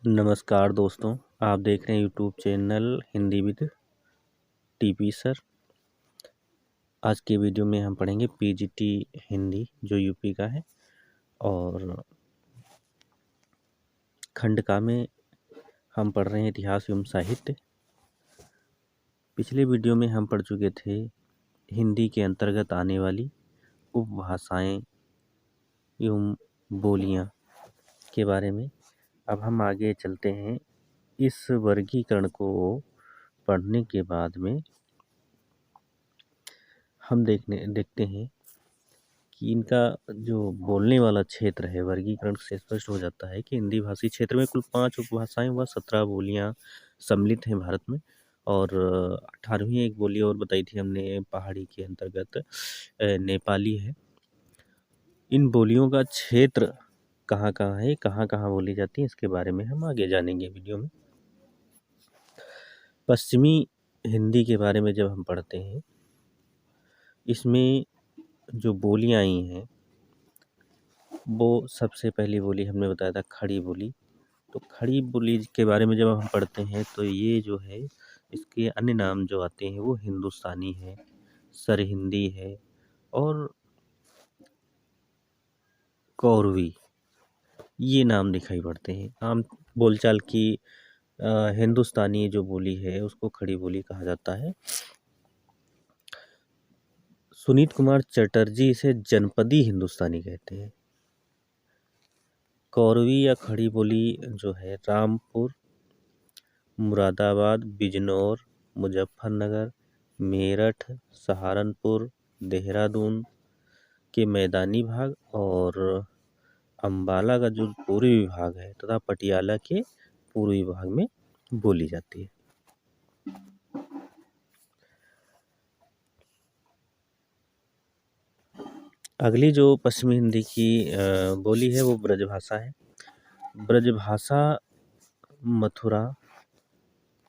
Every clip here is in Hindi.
नमस्कार दोस्तों, आप देख रहे हैं YouTube channel Hindi with TP sir. आज के वीडियो में हम पढ़ेंगे पीजीटी हिंदी जो यूपी का है और खंड का में हम पढ़ रहे हैं इतिहास एवं साहित्य। पिछले वीडियो में हम पढ़ चुके थे हिंदी के अंतर्गत आने वाली उपभाषाएं एवं बोलियां के बारे में। अब हम आगे चलते हैं। इस वर्गीकरण को पढ़ने के बाद में हम देखते हैं कि इनका जो बोलने वाला क्षेत्र है, वर्गीकरण से स्पष्ट हो जाता है कि हिंदी भाषी क्षेत्र में कुल 5 उपभाषाएं व 17 बोलियां सम्मिलित हैं भारत में। और 18वीं एक बोली और बताई थी हमने पहाड़ी के अंतर्गत नेपाली है। इन बोलियों का क्षेत्र कहाँ कहाँ है, कहाँ कहाँ बोली जाती है, इसके बारे में हम आगे जानेंगे वीडियो में। पश्चिमी हिंदी के बारे में जब हम पढ़ते हैं, इसमें जो बोलियां आई हैं वो सबसे पहली बोली हमने बताया था खड़ी बोली। तो खड़ी बोली के बारे में जब हम पढ़ते हैं तो ये जो है इसके अन्य नाम जो आते हैं वो हिंदुस्तानी है, सरहिंदी है और कौरवी, ये नाम दिखाई पड़ते हैं। आम बोलचाल की हिंदुस्तानी जो बोली है उसको खड़ी बोली कहा जाता है। सुनीत कुमार चटर्जी इसे जनपदी हिंदुस्तानी कहते हैं। कौरवी या खड़ी बोली जो है रामपुर, मुरादाबाद, बिजनौर, मुजफ्फरनगर, मेरठ, सहारनपुर, देहरादून के मैदानी भाग और अम्बाला का जो पूर्वी विभाग है तथा पटियाला के पूर्वी भाग में बोली जाती है। अगली जो पश्चिमी हिंदी की बोली है वो ब्रजभाषा है। ब्रजभाषा मथुरा,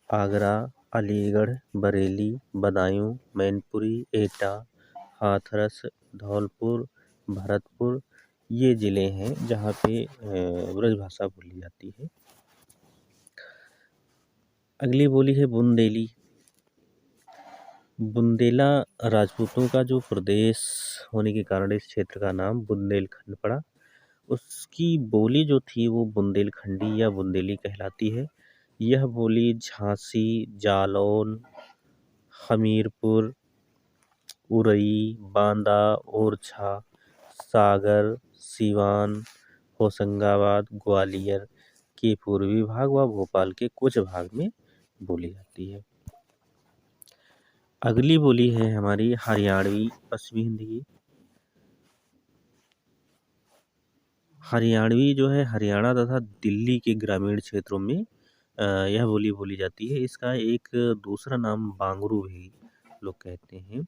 आगरा, अलीगढ़, बरेली, बदायूं, मैनपुरी, एटा, हाथरस, धौलपुर, भरतपुर ये ज़िले हैं जहाँ पे ब्रजभाषा बोली जाती है। अगली बोली है बुंदेली। बुंदेला राजपूतों का जो प्रदेश होने के कारण इस क्षेत्र का नाम बुंदेलखंड पड़ा। उसकी बोली जो थी वो बुंदेलखंडी या बुंदेली कहलाती है। यह बोली झांसी, जालौन, हमीरपुर, उरई, बांदा, ओरछा, सागर, सीवान, होशंगाबाद, ग्वालियर के पूर्वी भाग व भोपाल के कुछ भाग में बोली जाती है। अगली बोली है हमारी हरियाणवी पश्चिमी हिंदी की। हरियाणवी जो है हरियाणा तथा दिल्ली के ग्रामीण क्षेत्रों में यह बोली बोली जाती है। इसका एक दूसरा नाम बांगरू भी लोग कहते हैं।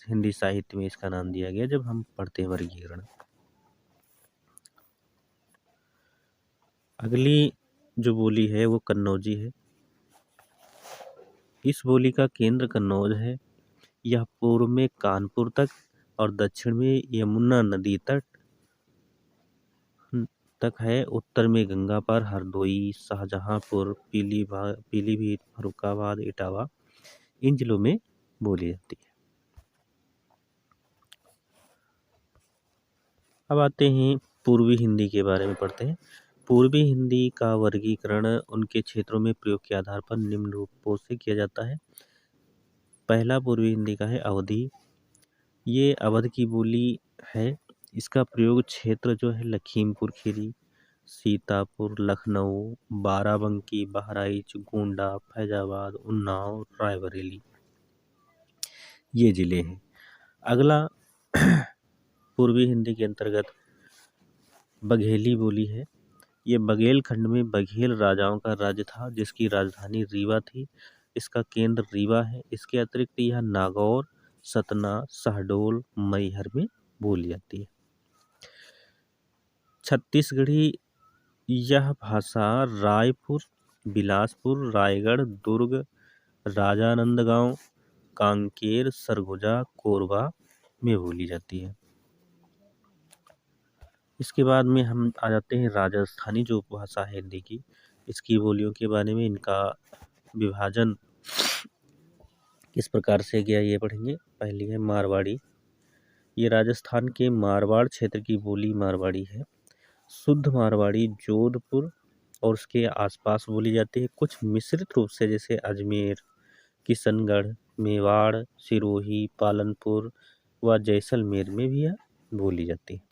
हिंदी साहित्य में इसका नाम दिया गया जब हम पढ़ते हैं वर्गीकरण। अगली जो बोली है वो कन्नौजी है। इस बोली का केंद्र कन्नौज है। यह पूर्व में कानपुर तक और दक्षिण में यमुना नदी तक है। उत्तर में गंगा पार हरदोई, शाहजहांपुर, पीलीभीत, फर्रुखाबाद, इटावा इन जिलों में बोली जाती है। अब आते हैं पूर्वी हिंदी के बारे में पढ़ते हैं। पूर्वी हिंदी का वर्गीकरण उनके क्षेत्रों में प्रयोग के आधार पर निम्न रूपों से किया जाता है। पहला पूर्वी हिंदी का है अवधी। ये अवध की बोली है। इसका प्रयोग क्षेत्र जो है लखीमपुर खीरी, सीतापुर, लखनऊ, बाराबंकी, बहराइच, गोंडा, फैजाबाद, उन्नाव, रायबरेली ये जिले हैं। अगला पूर्वी हिंदी के अंतर्गत बघेली बोली है। ये बघेल खंड में बघेल राजाओं का राज्य था जिसकी राजधानी रीवा थी। इसका केंद्र रीवा है। इसके अतिरिक्त यह नागौर, सतना, शहडोल, मैहर में बोली जाती है। छत्तीसगढ़ी यह भाषा रायपुर, बिलासपुर, रायगढ़, दुर्ग, राजानंदगांव, कांकेर, सरगुजा, कोरबा में बोली जाती है। इसके बाद में हम आ जाते हैं राजस्थानी जो उपभाषा है हिंदी की, इसकी बोलियों के बारे में। इनका विभाजन किस प्रकार से गया ये पढ़ेंगे। पहली है मारवाड़ी। ये राजस्थान के मारवाड़ क्षेत्र की बोली मारवाड़ी है। शुद्ध मारवाड़ी जोधपुर और उसके आसपास बोली जाती है। कुछ मिश्रित रूप से जैसे अजमेर, किशनगढ़, मेवाड़, सिरोही, पालनपुर व जैसलमेर में भी यह बोली जाती है।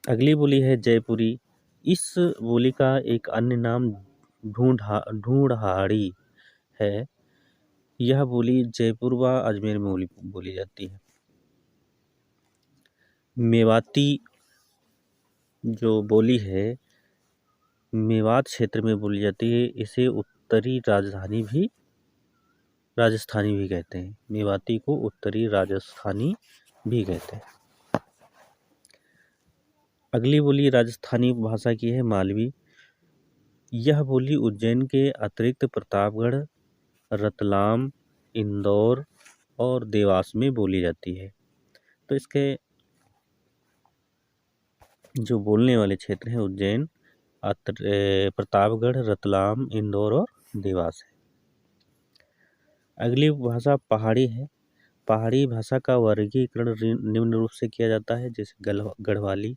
अगली बोली है जयपुरी। इस बोली का एक अन्य नाम ढूंढहाड़ी है। यह बोली जयपुर व अजमेर में बोली जाती है। मेवाती जो बोली है मेवात क्षेत्र में बोली जाती है। इसे उत्तरी राजस्थानी भी कहते हैं। मेवाती को उत्तरी राजस्थानी भी कहते हैं। अगली बोली राजस्थानी भाषा की है मालवी। यह बोली उज्जैन के अतिरिक्त प्रतापगढ़, रतलाम, इंदौर और देवास में बोली जाती है। तो इसके जो बोलने वाले क्षेत्र हैं उज्जैन, प्रतापगढ़, रतलाम, इंदौर और देवास है। अगली भाषा पहाड़ी है। पहाड़ी भाषा का वर्गीकरण निम्न रूप से किया जाता है। जैसे गढ़वाली।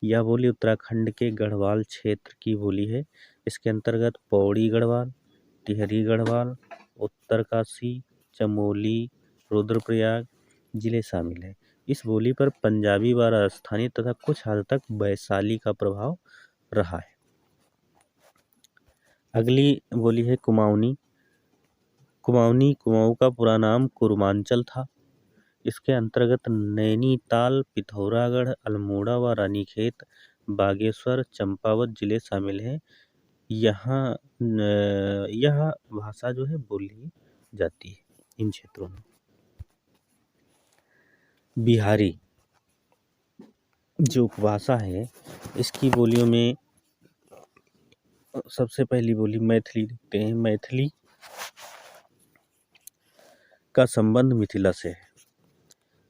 यह बोली उत्तराखंड के गढ़वाल क्षेत्र की बोली है। इसके अंतर्गत पौड़ी गढ़वाल, टिहरी गढ़वाल, उत्तरकाशी, चमोली, रुद्रप्रयाग जिले शामिल हैं। इस बोली पर पंजाबी व राजस्थानी तथा कुछ हद तक वैशाली का प्रभाव रहा है। अगली बोली है कुमाऊनी। कुमाऊं का पूरा नाम कुरुमांचल था। इसके अंतर्गत नैनीताल, पिथौरागढ़, अल्मोड़ा व रानीखेत, बागेश्वर, चंपावत जिले शामिल हैं। यहाँ यह भाषा जो है बोली जाती है इन क्षेत्रों में। बिहारी जो उपभाषा है इसकी बोलियों में सबसे पहली बोली मैथिली लिखते हैं। मैथिली का संबंध मिथिला से है।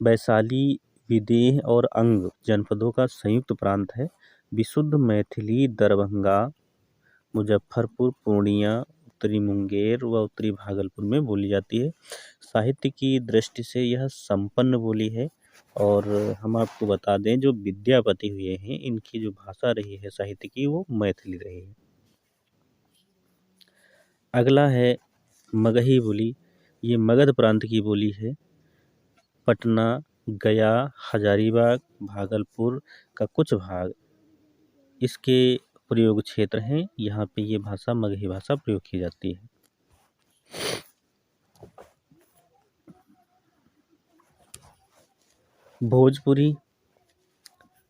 वैशाली, विदेह और अंग जनपदों का संयुक्त प्रांत है। विशुद्ध मैथिली दरभंगा, मुजफ्फरपुर, पूर्णिया, उत्तरी मुंगेर व उत्तरी भागलपुर में बोली जाती है। साहित्य की दृष्टि से यह संपन्न बोली है। और हम आपको बता दें जो विद्यापति हुए हैं इनकी जो भाषा रही है साहित्य की वो मैथिली रही है। अगला है मगही बोली। ये मगध प्रांत की बोली है। पटना, गया, हजारीबाग, भागलपुर का कुछ भाग इसके प्रयोग क्षेत्र हैं। यहाँ पे ये भाषा मगही भाषा प्रयोग की जाती है। भोजपुरी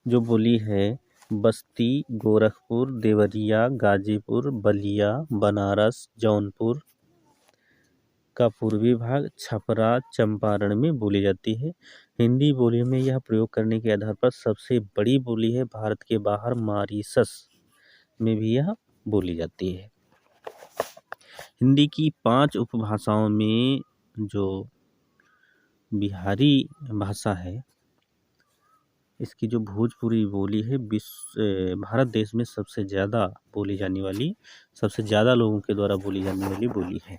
जो बोली है बस्ती, गोरखपुर, देवरिया, गाजीपुर, बलिया, बनारस, जौनपुर का पूर्वी भाग, छपरा, चंपारण में बोली जाती है। हिंदी बोली में यह प्रयोग करने के आधार पर सबसे बड़ी बोली है। भारत के बाहर मॉरीशस में भी यह बोली जाती है। हिंदी की 5 उपभाषाओं में जो बिहारी भाषा है इसकी जो भोजपुरी बोली है भारत देश में सबसे ज़्यादा बोली जाने वाली, सबसे ज़्यादा लोगों के द्वारा बोली जाने वाली बोली है।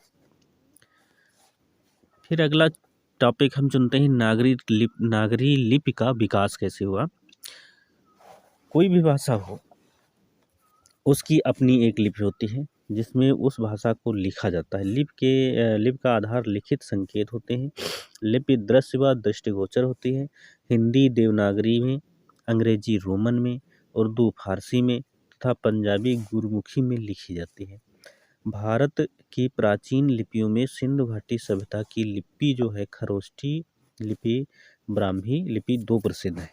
फिर अगला टॉपिक हम चुनते हैं नागरी लिपि का विकास कैसे हुआ। कोई भी भाषा हो उसकी अपनी एक लिपि होती है जिसमें उस भाषा को लिखा जाता है। लिपि का आधार लिखित संकेत होते हैं। लिपि दृश्य व दृष्टिगोचर होती है। हिंदी देवनागरी में, अंग्रेजी रोमन में, उर्दू फारसी में तथा पंजाबी गुरमुखी में लिखी जाती है। भारत की प्राचीन लिपियों में सिंधु घाटी सभ्यता की लिपि जो है खरोष्ठी लिपि, ब्राह्मी लिपि 2 प्रसिद्ध है।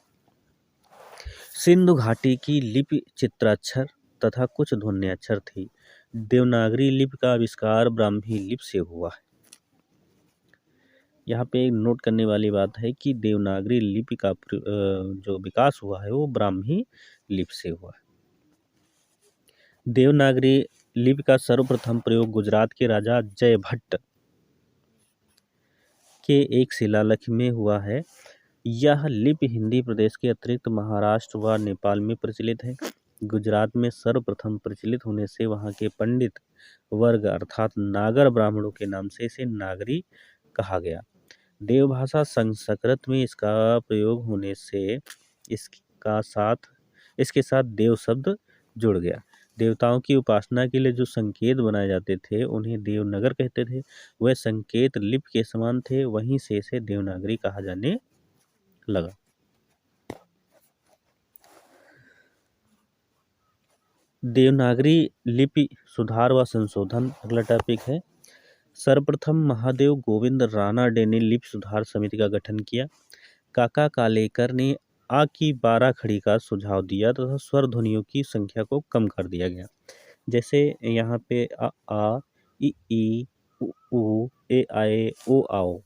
सिंधु घाटी की लिपि चित्राक्षर तथा कुछ ध्वन्याक्षर थी। देवनागरी लिपि का आविष्कार ब्राह्मी लिपि से हुआ है। यहाँ पे नोट करने वाली बात है कि देवनागरी लिपि का जो विकास हुआ है वो ब्राह्मी लिपि से हुआ है। देवनागरी लिपि का सर्वप्रथम प्रयोग गुजरात के राजा जयभट्ट के एक शिलालेख में हुआ है। यह लिपि हिंदी प्रदेश के अतिरिक्त महाराष्ट्र व नेपाल में प्रचलित है। गुजरात में सर्वप्रथम प्रचलित होने से वहाँ के पंडित वर्ग अर्थात नागर ब्राह्मणों के नाम से इसे नागरी कहा गया। देवभाषा संस्कृत में इसका प्रयोग होने से इसके साथ देव शब्द जुड़ गया। देवताओं की उपासना के लिए जो संकेत बनाए जाते थे उन्हें देवनगर कहते थे। वह संकेत लिपि के समान थे, वहीं से इसे देवनागरी कहा जाने लगा। देवनागरी लिपि सुधार व संशोधन अगला टॉपिक है। सर्वप्रथम महादेव गोविंद रानाडे ने लिपि सुधार समिति का गठन किया। काका कालेकर ने आ की 12 खड़ी का सुझाव दिया तथा स्वर ध्वनियों की संख्या को कम कर दिया गया। जैसे यहाँ पे आ ई उ ए आए ओ आओ,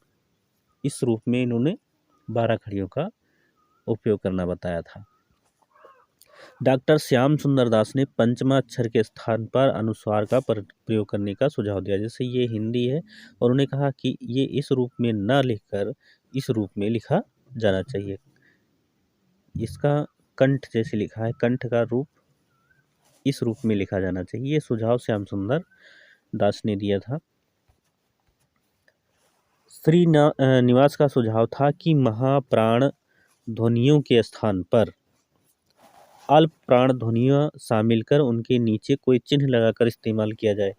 इस रूप में इन्होंने 12 खड़ियों का उपयोग करना बताया था। डॉक्टर श्याम सुंदर दास ने पंचमा अक्षर के स्थान पर अनुस्वार का प्रयोग करने का सुझाव दिया। जैसे ये हिंदी है और उन्होंने कहा कि ये इस रूप में न लिखकर इस रूप में लिखा जाना चाहिए। इसका कंठ जैसे लिखा है, कंठ का रूप इस रूप में लिखा जाना चाहिए। ये सुझाव श्याम सुंदर दास ने दिया था। श्री निवास का सुझाव था कि महाप्राण ध्वनियों के स्थान पर अल्प प्राण ध्वनियाँ शामिल कर उनके नीचे कोई चिन्ह लगाकर इस्तेमाल किया जाए।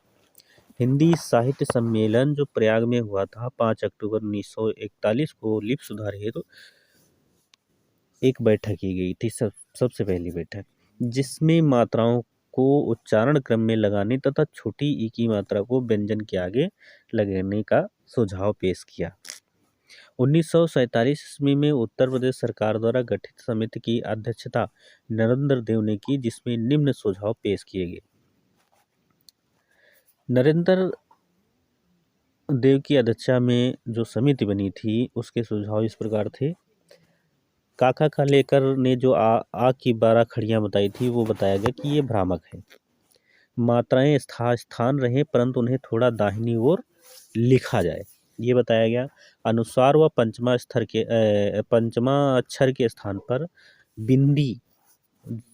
हिंदी साहित्य सम्मेलन जो प्रयाग में हुआ था 5 अक्टूबर 1941 को लिपि सुधार हेतु एक बैठक की गई थी, सबसे पहली बैठक, जिसमें मात्राओं को उच्चारण क्रम में लगाने तथा छोटी ई की मात्रा को व्यंजन के आगे लगाने का सुझाव पेश किया। 1947 ईस्वी में उत्तर प्रदेश सरकार द्वारा गठित समिति की अध्यक्षता नरेंद्र देव ने की, जिसमें निम्न सुझाव पेश किए गए। नरेंद्र देव की अध्यक्षता में जो समिति बनी थी उसके सुझाव इस प्रकार थे। काका कालेकर ने जो आ की 12 खड़ियां बताई थी वो बताया गया कि ये भ्रामक है। मात्राएं स्थान रहे परंतु उन्हें थोड़ा दाहिनी ओर लिखा जाए, ये बताया गया। अनुस्वार व पंचमा अक्षर के स्थान पर बिंदी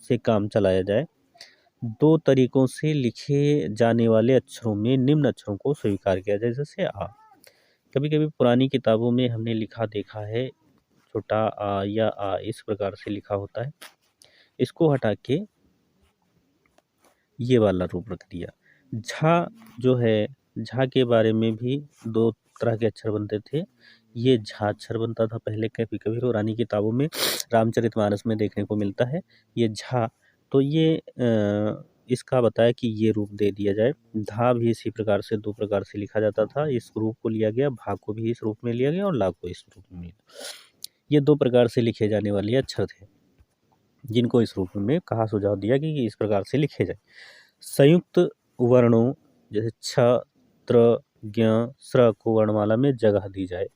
से काम चलाया जाए। 2 तरीकों से लिखे जाने वाले अक्षरों में निम्न अक्षरों को स्वीकार किया जाए, जैसे आ। कभी कभी पुरानी किताबों में हमने लिखा देखा है, छोटा आ या आ इस प्रकार से लिखा होता है। इसको हटा के ये वाला रूप रख दिया। झा जो है, झा के बारे में भी 2 तरह के अक्षर बनते थे। ये झा अक्षर बनता था पहले, कभी कभी पुरानी किताबों में रामचरितमानस में देखने को मिलता है ये झा। तो ये इसका बताया कि ये रूप दे दिया जाए। धा भी इसी प्रकार से 2 प्रकार से लिखा जाता था, इस रूप को लिया गया। भा को भी इस रूप में लिया गया और ला को इस रूप में। ये 2 प्रकार से लिखे जाने वाले अक्षर थे जिनको इस रूप में कहा सुझाव दिया कि इस प्रकार से लिखे जाए। संयुक्त वर्णों जैसे छ, त्र, ज्ञ, स्र को वर्णमाला में जगह दी जाए।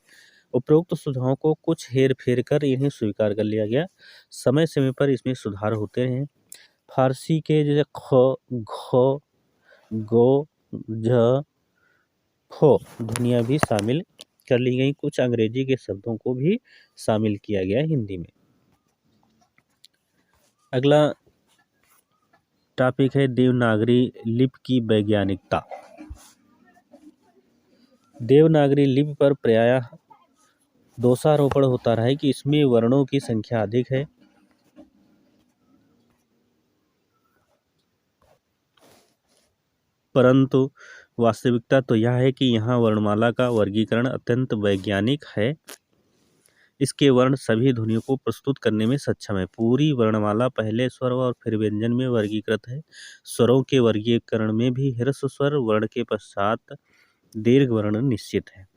उपरोक्त सुझावों को कुछ हेर फेर कर इन्हें स्वीकार कर लिया गया। समय समय पर इसमें सुधार होते रहे। फारसी के जैसे ख, घ, गो, झ, फो ध्वनियाँ भी शामिल कर ली गई। कुछ अंग्रेजी के शब्दों को भी शामिल किया गया हिंदी में। अगला टॉपिक है देवनागरी लिपि की वैज्ञानिकता। देवनागरी लिपि पर प्रायः दोषारोपण होता रहा है कि इसमें वर्णों की संख्या अधिक है। परंतु वास्तविकता तो यह है कि यहाँ वर्णमाला का वर्गीकरण अत्यंत वैज्ञानिक है। इसके वर्ण सभी ध्वनियों को प्रस्तुत करने में सक्षम है। पूरी वर्णमाला पहले स्वर और फिर व्यंजन में वर्गीकृत है। स्वरों के वर्गीकरण में भी ह्रस्व स्वर वर्ण के पश्चात दीर्घ वर्ण निश्चित है।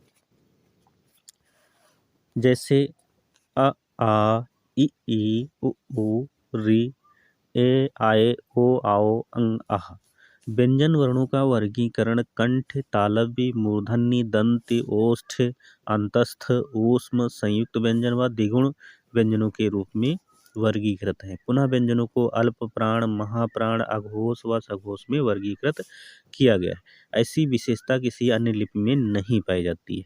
जैसे अ, आ, ई, उ, री, ए, आए, ओ, आओ, अंग, आह। व्यंजन वर्णों का वर्गीकरण कंठ, तालव्य, मूर्धन्य, दंत, ओष्ठ, अंतस्थ, ऊष्म, संयुक्त व्यंजन व द्विगुण व्यंजनों के रूप में वर्गीकृत है। पुनः व्यंजनों को अल्प प्राण, महाप्राण, अघोष व सघोष में वर्गीकृत किया गया है। ऐसी विशेषता किसी अन्य लिपि में नहीं पाई जाती है।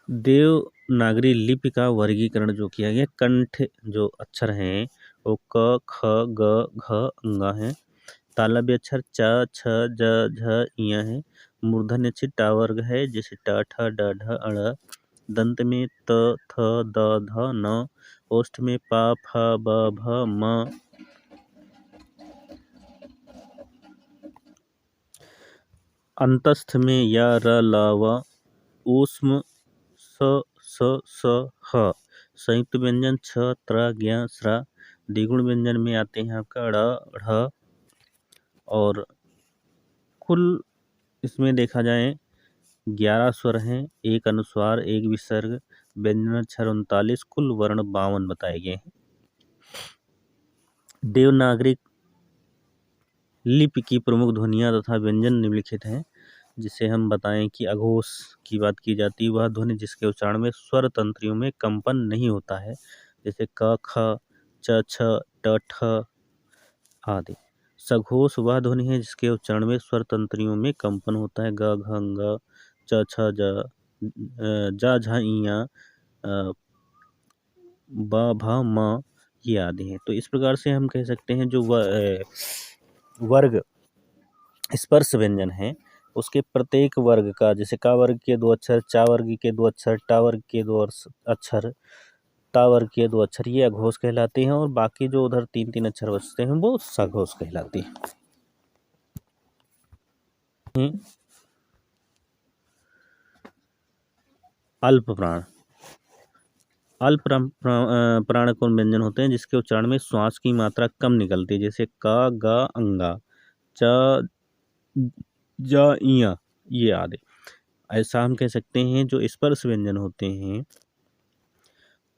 देवनागरी लिपि का वर्गीकरण जो किया गया, कंठ जो अक्षर हैं वो क, ख, ग, घ, अंगा हैं। तालव्य अक्षर च, छ, ज, झ, इया है। मूर्धन्य अक्षर ट वर्ग है, जैसे ट, ठ, ड, ढ, अण। दंत में त, थ, द, ध, न। ओष्ठ में प, फ, ब, भ, म। अंतस्थ में य, र, ल, व। ऊष्म स, स, ह। संयुक्त व्यंजन छ, त्र, ज्ञ, स्र। द्विगुण व्यंजन में आते हैं आपका ड़, ढ़। और कुल इसमें देखा जाए 11 स्वर हैं, एक अनुस्वार, एक विसर्ग, व्यंजन अक्षर 39, कुल वर्ण 52 बताए गए हैं। देवनागरी लिपि की प्रमुख ध्वनियाँ तथा व्यंजन निम्नलिखित हैं। जिसे हम बताएं कि अघोष की बात की जाती है, वह ध्वनि जिसके उच्चारण में स्वर तंत्रियों में कंपन नहीं होता है, जैसे क, ख, च, छ, ट, ठ आदि। सघोष वह ध्वनि है जिसके उच्चारण में स्वर तंत्रियों में कंपन होता है, ग, घ, ng, च, छ, ज, झ, इया, ब, भ, म ये आदि हैं। तो इस प्रकार से हम कह सकते हैं जो वर्ग स्पर्श व्यंजन है उसके प्रत्येक वर्ग का, जैसे का वर्ग के 2 अक्षर, चा वर्ग के 2 अक्षर, टा वर्ग के 2 अक्षर, ता वर्ग के 2 अक्षर, ये अघोष कहलाते हैं। और बाकी जो उधर 3-3 अक्षर बचते हैं वो सघोष कहलाते हैं। अल्प प्राण। अल्प प्राण कौन व्यंजन होते हैं जिसके उच्चारण में श्वास की मात्रा कम निकलती है, जैसे क, ग, अंगा, च, ज, इया ये आदि। ऐसा हम कह सकते हैं जो स्पर्श व्यंजन होते हैं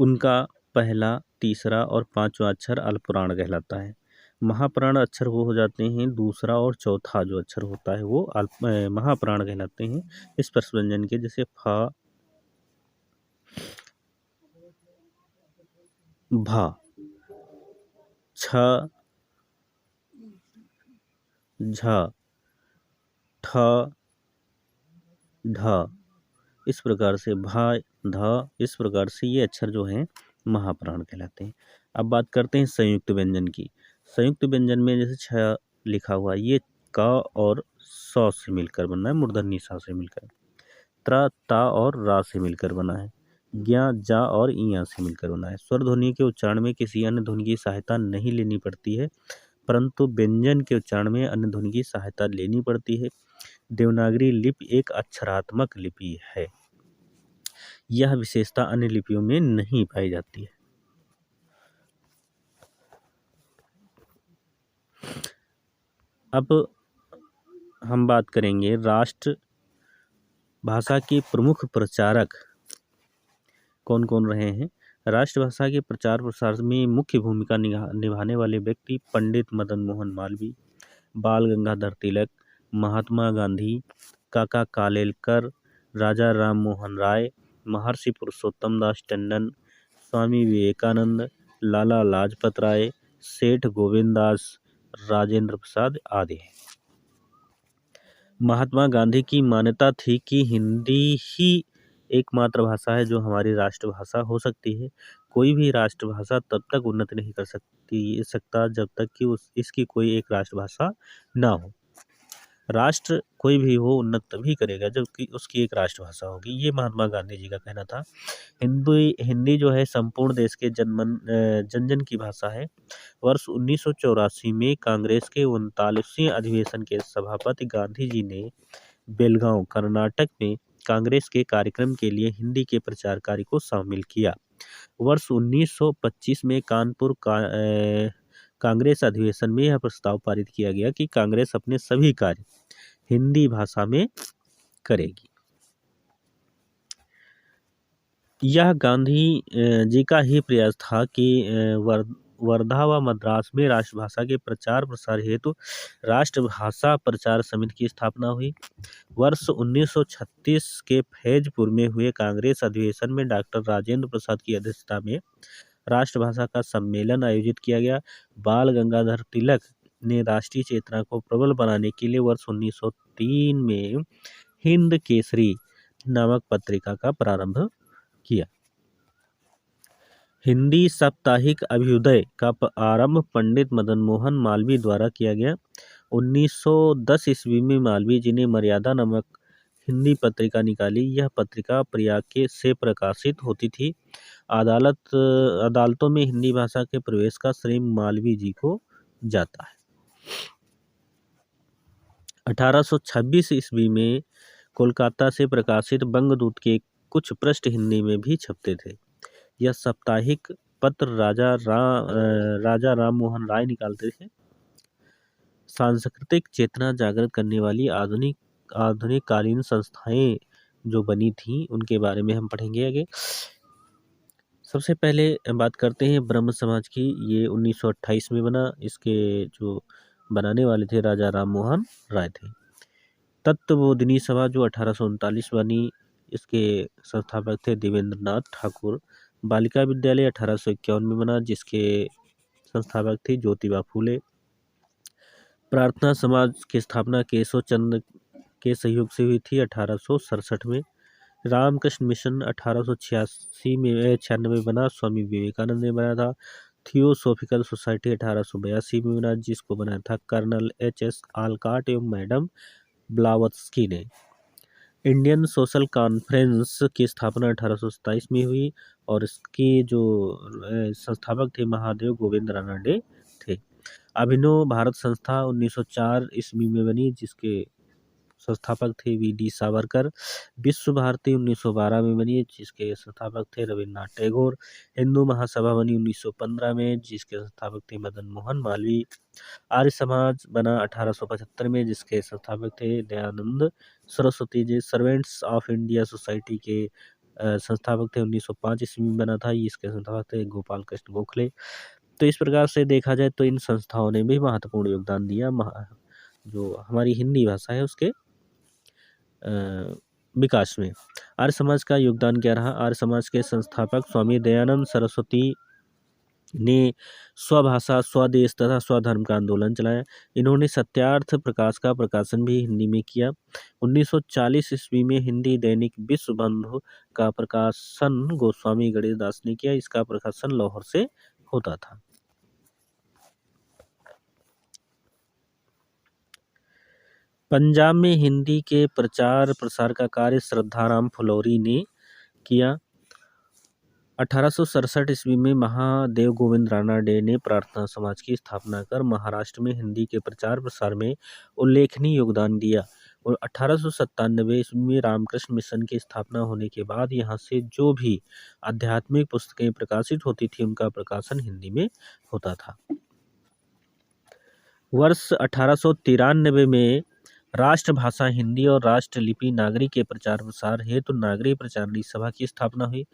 उनका पहला, तीसरा और 5वां अक्षर अल्पप्राण कहलाता है। महाप्राण अक्षर वो हो जाते हैं दूसरा और चौथा जो अक्षर होता है वो महाप्राण कहलाते हैं स्पर्श व्यंजन के, जैसे फ, भा, छ, झ, ठ, ढ। इस प्रकार से भा, ध, इस प्रकार से ये अक्षर जो हैं महाप्राण कहलाते हैं। अब बात करते हैं संयुक्त व्यंजन की। संयुक्त व्यंजन में जैसे छ लिखा हुआ है, ये क और स से मिलकर बना है, मूर्धन्य सा से मिलकर। त्र, ता और रा से मिलकर बना है। ज्ञा, जा और इया से मिलकर बना है। स्वर ध्वनि के उच्चारण में किसी अन्य ध्वनि की सहायता नहीं लेनी पड़ती है, परंतु व्यंजन के उच्चारण में अन्य ध्वनि की सहायता लेनी पड़ती है। देवनागरी लिपि एक अक्षरात्मक लिपि है। यह विशेषता अन्य लिपियों में नहीं पाई जाती है। अब हम बात करेंगे राष्ट्र भाषा के प्रमुख प्रचारक कौन कौन रहे हैं। राष्ट्रभाषा के प्रचार प्रसार में मुख्य भूमिका निभाने वाले व्यक्ति पंडित मदन मोहन मालवीय, बाल गंगाधर तिलक, महात्मा गांधी, काका कालेलकर, राजा राम मोहन राय, महर्षि पुरुषोत्तम दास टंडन, स्वामी विवेकानंद, लाला लाजपत राय, सेठ गोविंद दास, राजेंद्र प्रसाद आदि हैं। महात्मा गांधी की मान्यता थी कि हिंदी ही एकमात्र भाषा है जो हमारी राष्ट्रभाषा हो सकती है। कोई भी राष्ट्रभाषा तब तक उन्नति नहीं कर सकता जब तक कि इसकी कोई एक राष्ट्रभाषा ना हो। राष्ट्र कोई भी हो उन्नत तभी करेगा जबकि उसकी एक राष्ट्रभाषा होगी, ये महात्मा गांधी जी का कहना था। हिंदी जो है संपूर्ण देश के जन जन की भाषा है। वर्ष 1984 में कांग्रेस के 39वें अधिवेशन के सभापति गांधी जी ने बेलगांव कर्नाटक में कांग्रेस के कार्यक्रम के लिए हिंदी के प्रचार कार्य को शामिल किया। वर्ष 1925 में कानपुर कांग्रेस अधिवेशन में यह प्रस्ताव पारित किया गया कि कांग्रेस अपने सभी कार्य हिंदी भाषा में करेगी। यह गांधी जी का ही प्रयास था कि वर्धा व मद्रास में राष्ट्रभाषा के प्रचार प्रसार हेतु राष्ट्रभाषा प्रचार समिति की स्थापना हुई। वर्ष 1936 के फैजपुर में हुए कांग्रेस अधिवेशन में डॉक्टर राजेंद्र प्रसाद की अध्यक्षता में राष्ट्रभाषा का सम्मेलन आयोजित किया गया। बाल गंगाधर तिलक ने राष्ट्रीय चेतना को प्रबल बनाने के लिए वर्ष 1903 में हिंद केसरी नामक पत्रिका का प्रारंभ किया। हिंदी साप्ताहिक अभ्युदय का आरंभ पंडित मदन मोहन मालवीय द्वारा किया गया। 1910 ईस्वी में मालवीय जी ने मर्यादा नामक हिंदी पत्रिका निकाली। यह पत्रिका प्रयाग के से प्रकाशित होती थी। अदालतों में हिंदी भाषा के प्रवेश का श्रेय मालवीय जी को जाता है। 1826 ईस्वी में कोलकाता से प्रकाशित बंगदूत के कुछ पृष्ठ हिंदी में भी छपते थे। यह साप्ताहिक पत्र राजा राम मोहन राय निकालते थे। सांस्कृतिक चेतना जागृत करने वाली आधुनिक कालीन संस्थाएं जो बनी थी उनके बारे में हम पढ़ेंगे आगे। सबसे पहले बात करते हैं ब्रह्म समाज की। ये 1928 में बना। इसके जो बनाने वाले थे राजा राम मोहन राय थे। तत्वबोधिनी सभा जो 1839 बनी, इसके संस्थापक थे देवेंद्र नाथ ठाकुर। बालिका विद्यालय 1851 में बना, जिसके संस्थापक थे ज्योतिबा फूले। प्रार्थना समाज की स्थापना केशव चंद्र के सहयोग से हुई थी 1867 में। रामकृष्ण मिशन 1886 में 96 में बना, स्वामी विवेकानंद ने बनाया था। थियोसॉफिकल सोसाइटी 1882 में बना, जिसको बनाया था कर्नल H.S. आलकाट एवं मैडम ब्लावत्स्की ने। इंडियन सोशल कॉन्फ्रेंस की स्थापना 1827 में हुई और इसके जो संस्थापक थे महादेव गोविंद रानडे थे। अभिनव भारत संस्था 1904 ईस्वी में बनी, जिसके संस्थापक थे वी.डी. सावरकर। विश्व भारती 1912 में बनी, जिसके संस्थापक थे रविन्द्रनाथ टैगोर। हिंदू महासभा बनी 1915 में, जिसके संस्थापक थे मदन मोहन मालवीय। आर्य समाज बना 1875 में, जिसके संस्थापक थे Dayanand Saraswati ji. Servants of India society के संस्थापक थे 1905 ईस्वी में बना था। इसके संस्थापक थे गोपाल कृष्ण गोखले। तो इस प्रकार से देखा जाए तो इन संस्थाओं ने भी महत्वपूर्ण योगदान दिया जो हमारी हिंदी भाषा है उसके विकास में। आर्य समाज का योगदान क्या रहा? आर्य समाज के संस्थापक स्वामी दयानंद सरस्वती ने स्वभाषा, स्वदेश तथा स्वधर्म का आंदोलन चलाया। इन्होंने सत्यार्थ प्रकाश का प्रकाशन भी हिंदी में किया। 1940 ईस्वी में हिंदी दैनिक विश्व बंधु का प्रकाशन गोस्वामी गणेश दास ने किया। इसका प्रकाशन लाहौर से होता था। पंजाब में हिंदी के प्रचार प्रसार का कार्य श्रद्धाराम फुलौरी ने किया। 1867 ईस्वी में महादेव गोविंद रानडे ने प्रार्थना समाज की स्थापना कर महाराष्ट्र में हिंदी के प्रचार प्रसार में उल्लेखनीय योगदान दिया। और 1897 ईस्वी में रामकृष्ण मिशन की स्थापना होने के बाद यहाँ से जो भी आध्यात्मिक पुस्तकें प्रकाशित होती थी उनका प्रकाशन हिंदी में होता था। वर्ष 1893 में राष्ट्रभाषा हिंदी और राष्ट्रलिपि नागरी के प्रचार प्रसार हेतु नागरी प्रचारणी सभा की स्थापना हुई।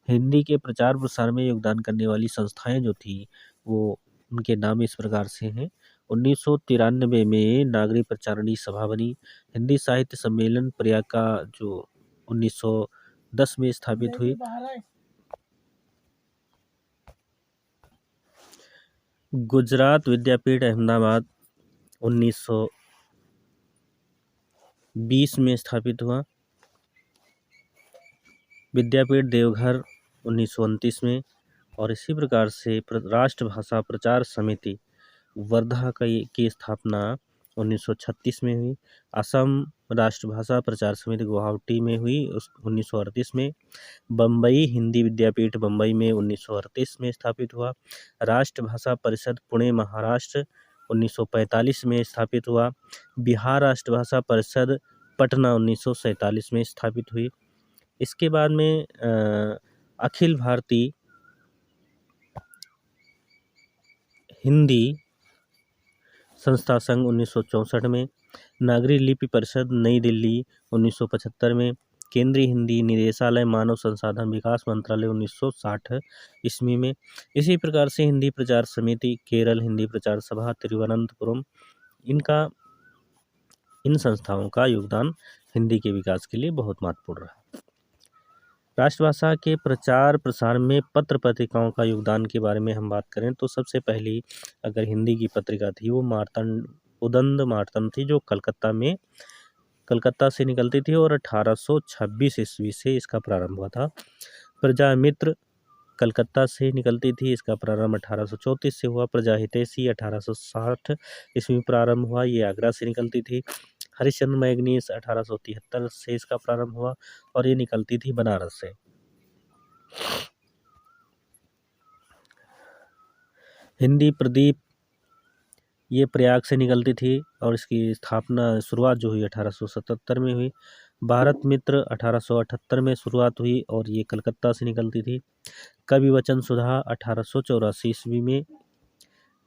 हिंदी के प्रचार प्रसार में योगदान करने वाली संस्थाएं जो थी वो उनके नाम इस प्रकार से हैं। 1993 में नागरी प्रचारणी सभा बनी। हिंदी साहित्य सम्मेलन प्रयाग का जो 1910 में स्थापित हुई। गुजरात विद्यापीठ अहमदाबाद 1920 में स्थापित हुआ। विद्यापीठ देवघर 1929 में। और इसी प्रकार से राष्ट्रभाषा प्रचार समिति वर्धा की स्थापना 1936 में हुई। असम राष्ट्रभाषा प्रचार समिति गुवाहाटी में हुई 1938 में। बम्बई हिंदी विद्यापीठ बम्बई में 1938 में स्थापित हुआ। राष्ट्रभाषा परिषद पुणे महाराष्ट्र 1945 में स्थापित हुआ। बिहार राष्ट्रभाषा परिषद पटना 1947 में स्थापित हुई। इसके बाद में अखिल भारतीय हिंदी संस्था संघ 1964 में। नागरी लिपि परिषद नई दिल्ली 1975 में। केंद्रीय हिंदी निदेशालय मानव संसाधन विकास मंत्रालय 1960 ईस्वी में। इसी प्रकार से हिंदी प्रचार समिति केरल हिंदी प्रचार सभा तिरुवनंतपुरम, इन संस्थाओं का योगदान हिंदी के विकास के लिए बहुत महत्वपूर्ण रहा। राष्ट्रभाषा के प्रचार प्रसार में पत्र पत्रिकाओं का योगदान के बारे में हम बात करें तो सबसे पहली अगर हिंदी की पत्रिका थी वो उदंड मार्तंड थी, जो कलकत्ता से निकलती थी और 1826 ईस्वी से इसका प्रारंभ हुआ था। प्रजामित्र कलकत्ता से निकलती थी, इसका प्रारंभ 1834 से हुआ। प्रजाहितैषी 1860 ईस्वी में प्रारंभ हुआ, ये आगरा से निकलती थी। हरिश्चंद्र मैगनीस 1873 से इसका प्रारंभ हुआ और ये निकलती थी बनारस से। हिंदी प्रदीप ये प्रयाग से निकलती थी और इसकी स्थापना शुरुआत जो हुई 1877 में हुई। भारत मित्र 1878 में शुरुआत हुई और ये कलकत्ता से निकलती थी। कवि वचन सुधा 1884 ईस्वी में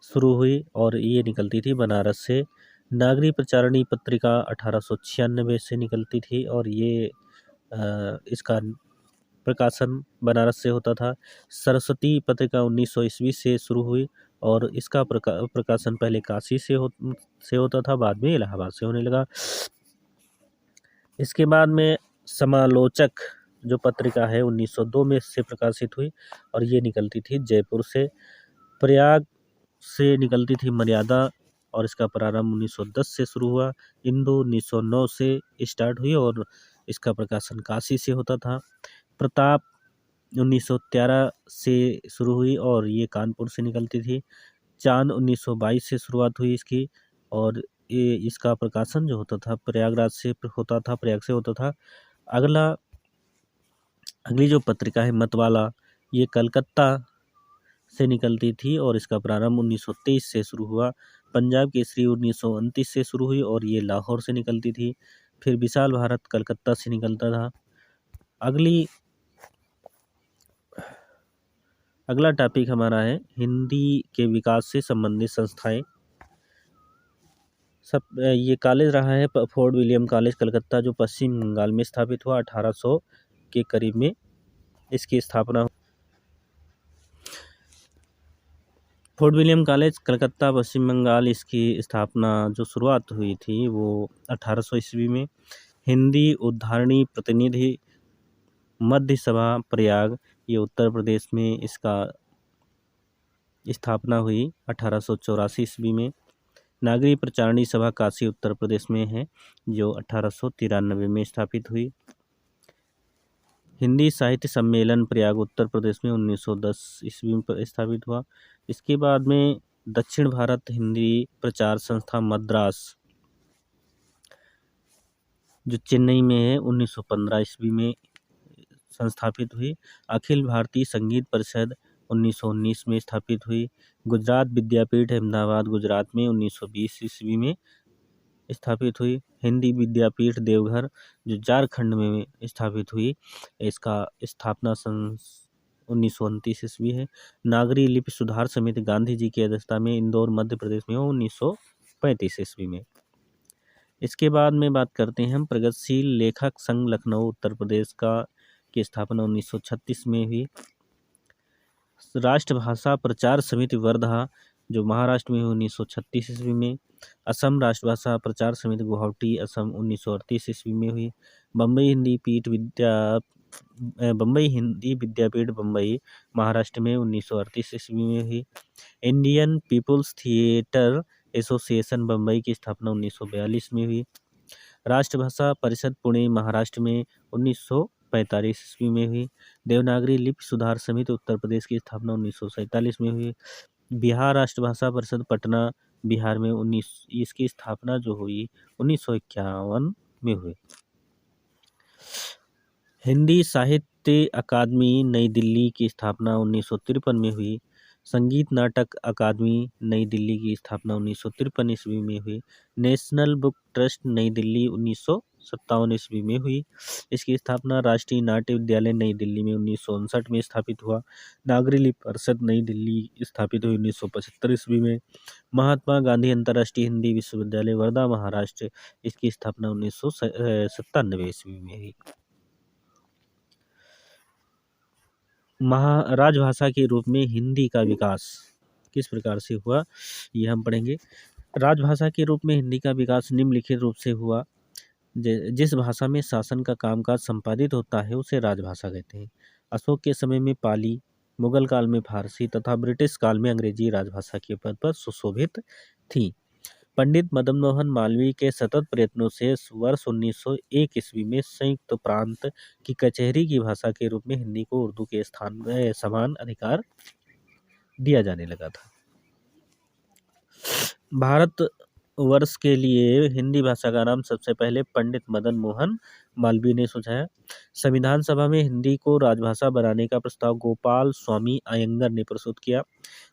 शुरू हुई और ये निकलती थी बनारस से। नागरी प्रचारणी पत्रिका 1896 से निकलती थी और ये इसका प्रकाशन बनारस से होता था। सरस्वती पत्रिका 1900 ईस्वी से शुरू हुई और इसका प्रकाशन पहले काशी से होता था, बाद में इलाहाबाद से होने लगा। इसके बाद में समालोचक जो पत्रिका है 1902 में से प्रकाशित हुई और ये निकलती थी जयपुर से। प्रयाग से निकलती थी मर्यादा और इसका प्रारंभ 1910 से शुरू हुआ। इंदु 1909 से स्टार्ट हुई और इसका प्रकाशन काशी से होता था। प्रताप 1913 से शुरू हुई और ये कानपुर से निकलती थी। चांद 1922 से शुरुआत हुई इसकी और ये इसका प्रकाशन जो होता था प्रयागराज से होता था, प्रयाग से होता था। अगली जो पत्रिका है मतवाला, ये कलकत्ता से निकलती थी और इसका प्रारंभ 1923 से शुरू हुआ। पंजाब केसरी 1929 से शुरू हुई और ये लाहौर से निकलती थी। फिर विशाल भारत कलकत्ता से निकलता था। अगला टॉपिक हमारा है हिंदी के विकास से संबंधित संस्थाएं। ये कॉलेज रहा है फोर्ट विलियम कॉलेज कलकत्ता, जो पश्चिम बंगाल में स्थापित हुआ 1800 के करीब में इसकी स्थापना। फोर्ट विलियम कॉलेज कलकत्ता पश्चिम बंगाल, इसकी स्थापना जो शुरुआत हुई थी वो 1800 ईस्वी में। हिंदी उद्धारणी प्रतिनिधि मध्य सभा प्रयाग, ये उत्तर प्रदेश में इसका स्थापना हुई 1884 ईस्वी में। नागरी प्रचारणी सभा काशी उत्तर प्रदेश में है, जो 1893 में स्थापित हुई। हिंदी साहित्य सम्मेलन प्रयाग उत्तर प्रदेश में 1910 ईस्वी में स्थापित हुआ। इसके बाद में दक्षिण भारत हिंदी प्रचार संस्था मद्रास, जो चेन्नई में है, 1915 ईस्वी में संस्थापित हुई। अखिल भारतीय संगीत परिषद 1919 में स्थापित हुई। गुजरात विद्यापीठ अहमदाबाद गुजरात में 1920 ईस्वी में स्थापित हुई। हिंदी विद्यापीठ देवघर, जो झारखंड में स्थापित हुई, इसका स्थापना सन 1929 ईस्वी है। नागरी लिपि सुधार समिति गांधी जी की अध्यक्षता में इंदौर मध्य प्रदेश में 1935 ईस्वी में। इसके बाद में बात करते हैं हम प्रगतिशील लेखक संघ लखनऊ उत्तर प्रदेश की स्थापना 1936 में हुई। राष्ट्रभाषा प्रचार समिति वर्धा, जो महाराष्ट्र में 1936 ईस्वी में। असम राष्ट्रभाषा प्रचार समिति गुवाहाटी असम 1938 ईस्वी में हुई। बम्बई हिंदी विद्यापीठ बम्बई महाराष्ट्र में 1938 ईस्वी में हुई। Indian people's theatre association Bombay की स्थापना 1942 में हुई। राष्ट्रभाषा परिषद पुणे महाराष्ट्र में 1945 ईस्वी में हुई। देवनागरी लिपि सुधार समिति उत्तर प्रदेश की स्थापना 1947 में हुई। बिहार राष्ट्रभाषा परिषद पटना बिहार में इसकी स्थापना जो हुई 1951 में हुई। हिंदी साहित्य अकादमी नई दिल्ली की स्थापना 1953 में हुई। संगीत नाटक अकादमी नई दिल्ली की स्थापना 1953 ईस्वी में हुई। नेशनल बुक ट्रस्ट नई दिल्ली 1957 ईस्वी में हुई। इसकी स्थापना राष्ट्रीय नाट्य विद्यालय नई दिल्ली में 1959 में स्थापित हुआ। नागरी लिपि परिषद नई दिल्ली स्थापित हुई 1975 ईस्वी में। महात्मा गांधी अंतर्राष्ट्रीय हिंदी विश्वविद्यालय वर्धा महाराष्ट्र, इसकी स्थापना 1997 ईस्वी में हुई। राजभाषा के रूप में हिंदी का विकास किस प्रकार से हुआ, ये हम पढ़ेंगे। राजभाषा के रूप में हिंदी का विकास निम्नलिखित रूप से हुआ। जिस भाषा में शासन का कामकाज संपादित होता है उसे राजभाषा कहते हैं। अशोक के समय में पाली, मुगल काल में फारसी तथा ब्रिटिश काल में अंग्रेजी राजभाषा के पद पर सुशोभित थी। पंडित मदन मोहन मालवीय के सतत प्रयत्नों से वर्ष 1901 ईस्वी में संयुक्त प्रांत की कचहरी की भाषा के रूप में हिंदी को उर्दू के स्थान में समान अधिकार दिया जाने लगा था। भारत वर्ष के लिए हिंदी भाषा का नाम सबसे पहले पंडित मदन मोहन मालवीय ने सुझाया। संविधान सभा में हिंदी को राजभाषा बनाने का प्रस्ताव गोपाल स्वामी अयंगर ने प्रस्तुत किया।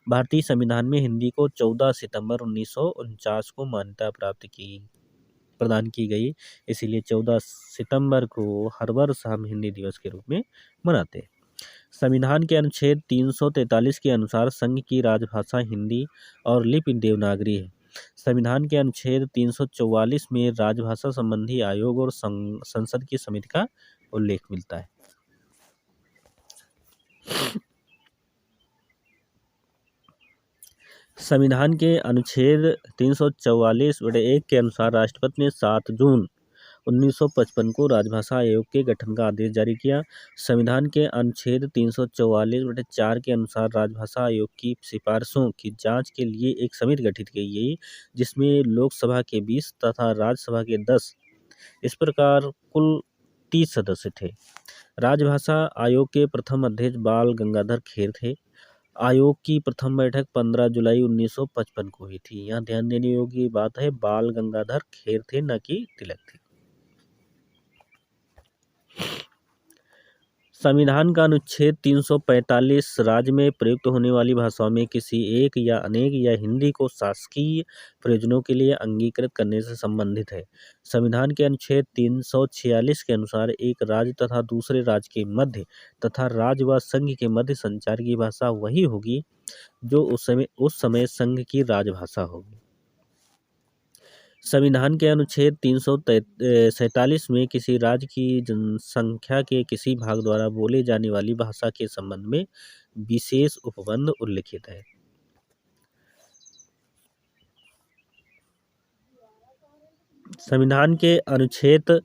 भारतीय संविधान में हिंदी को 14 सितंबर 1949 को मान्यता प्रदान की गई। इसीलिए 14 सितंबर को हर वर्ष हम हिंदी दिवस के रूप में मनाते हैं। संविधान के अनुच्छेद 343 के अनुसार संघ की राजभाषा हिंदी और लिपि देवनागरी है। संविधान के अनुच्छेद 344 में राजभाषा संबंधी आयोग और संसद की समिति का उल्लेख मिलता है। संविधान के अनुच्छेद 344(1) के अनुसार राष्ट्रपति ने 7 जून 1955 को राजभाषा आयोग के गठन का आदेश जारी किया। संविधान के अनुच्छेद 344(4) के अनुसार राजभाषा आयोग की सिफारिशों की जांच के लिए एक समिति गठित की गई, जिसमें लोकसभा के 20 तथा राज्यसभा के 10, इस प्रकार कुल 30 सदस्य थे। राजभाषा आयोग के प्रथम अध्यक्ष बाल गंगाधर खेर थे। आयोग की प्रथम बैठक 15 जुलाई 1955 को हुई थी। यहाँ ध्यान देने योग्य बात है, बाल गंगाधर खेर थे, न कि तिलक थे। संविधान का अनुच्छेद 345 राज्य में प्रयुक्त होने वाली भाषाओं में किसी एक या अनेक या हिंदी को शासकीय प्रयोजनों के लिए अंगीकृत करने से संबंधित है। संविधान के अनुच्छेद 346 के अनुसार एक राज्य तथा दूसरे राज्य के मध्य तथा राज्य व संघ के मध्य संचार की भाषा वही होगी जो उस समय संघ की राजभाषा होगी। संविधान के अनुच्छेद 347 में किसी राज्य की जनसंख्या के किसी भाग द्वारा बोले जाने वाली भाषा के संबंध में विशेष उपबंध उल्लिखित है। संविधान के अनुच्छेद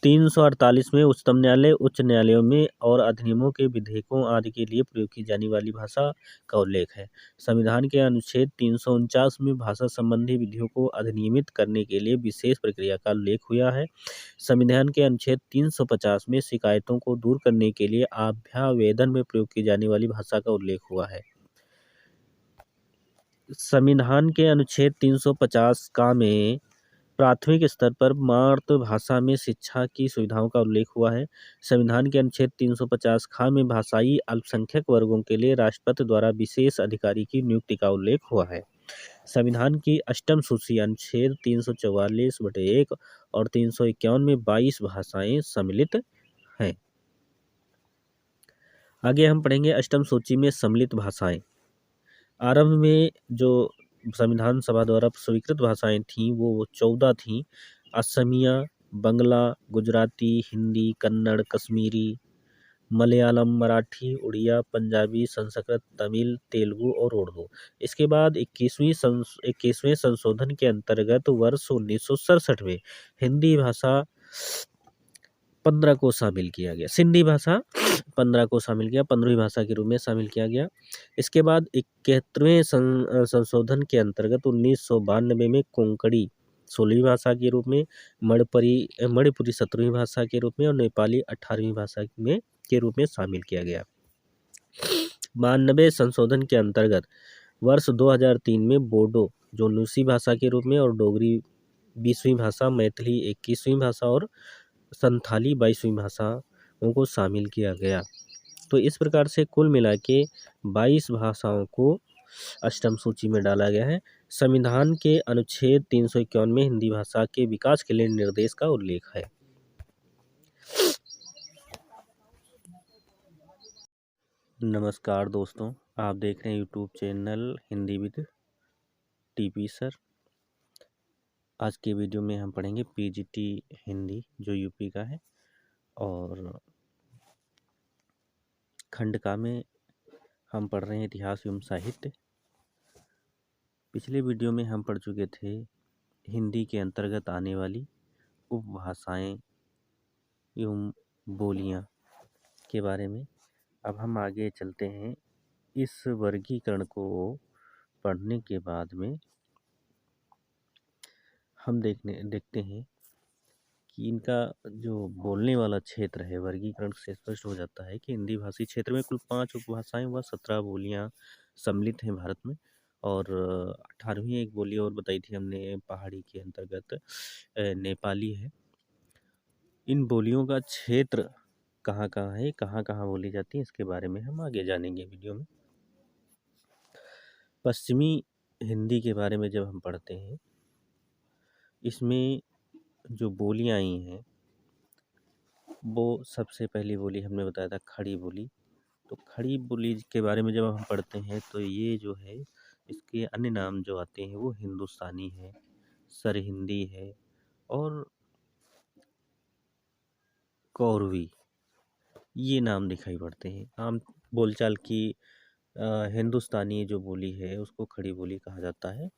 348 में उच्चतम न्यायालय, उच्च न्यायालयों में और अधिनियमों के विधेयकों आदि के लिए प्रयोग की जाने वाली भाषा का उल्लेख है। संविधान के अनुच्छेद 349 में भाषा संबंधी विधियों को अधिनियमित करने के लिए विशेष प्रक्रिया का उल्लेख हुआ है। संविधान के अनुच्छेद 350 में शिकायतों को दूर करने के लिए अभ्यावेदन में प्रयोग की जाने वाली भाषा का उल्लेख हुआ है। संविधान के अनुच्छेद 350 का में प्राथमिक स्तर पर मातृभाषा में शिक्षा की सुविधाओं का उल्लेख हुआ है। संविधान के अनुच्छेद 350 खा में भाषाई अल्पसंख्यक वर्गों के लिए राष्ट्रपति द्वारा विशेष अधिकारी की नियुक्ति का उल्लेख हुआ है। संविधान की अष्टम सूची अनुच्छेद 344(1) और 351 में 22 भाषाएं सम्मिलित हैं। आगे हम पढ़ेंगे अष्टम सूची में सम्मिलित भाषाएं। आरंभ में जो संविधान सभा द्वारा स्वीकृत भाषाएं थीं वो 14 थीं। असमिया, बंगला, गुजराती, हिंदी, कन्नड़, कश्मीरी, मलयालम, मराठी, उड़िया, पंजाबी, संस्कृत, तमिल, तेलुगु और उर्दू। इसके बाद 21वें संशोधन के अंतर्गत वर्ष 1967 में हिंदी भाषा 15 को शामिल किया गया। सिंधी भाषा 15 को शामिल किया, 15वीं भाषा के रूप में शामिल किया गया। इसके बाद 71वें संशोधन के अंतर्गत 1992 में कोंकणी 16वीं भाषा के रूप में, मणिपुरी 17वीं भाषा के रूप में और नेपाली 18वीं भाषा में के रूप में शामिल किया गया। 92 संशोधन के अंतर्गत वर्ष 2003 में बोडो जो 19वीं भाषा के रूप में और डोगरी 20वीं भाषा, मैथिली 21वीं भाषा और संथाली 22वीं भाषाओं को शामिल किया गया। तो इस प्रकार से कुल मिला के 22 भाषाओं को अष्टम सूची में डाला गया है। संविधान के अनुच्छेद 351 में हिंदी भाषा के विकास के लिए निर्देश का उल्लेख है। नमस्कार दोस्तों, आप देख रहे हैं YouTube channel Hindi with TP sir. आज के वीडियो में हम पढ़ेंगे पीजीटी हिंदी जो यूपी का है, और खंड का में हम पढ़ रहे हैं इतिहास एवं साहित्य। पिछले वीडियो में हम पढ़ चुके थे हिंदी के अंतर्गत आने वाली उपभाषाएं एवं बोलियां के बारे में। अब हम आगे चलते हैं। इस वर्गीकरण को पढ़ने के बाद में हम देखते हैं कि इनका जो बोलने वाला क्षेत्र है, वर्गीकरण से स्पष्ट हो जाता है कि हिंदी भाषी क्षेत्र में कुल 5 उपभाषाएँ व 17 बोलियाँ सम्मिलित हैं भारत में। और 18वीं एक बोली और बताई थी हमने पहाड़ी के अंतर्गत नेपाली है। इन बोलियों का क्षेत्र कहाँ-कहाँ है, कहाँ-कहाँ बोली जाती है, इसके बारे में हम आगे जानेंगे वीडियो में। पश्चिमी हिंदी के बारे में जब हम पढ़ते हैं, इसमें जो बोलियाँ आई हैं, वो सबसे पहली बोली हमने बताया था खड़ी बोली। तो खड़ी बोली के बारे में जब हम पढ़ते हैं तो ये जो है, इसके अन्य नाम जो आते हैं वो हिंदुस्तानी है, सरहिंदी है और कौरवी, ये नाम दिखाई पड़ते हैं। आम बोलचाल की हिंदुस्तानी जो बोली है उसको खड़ी बोली कहा जाता है।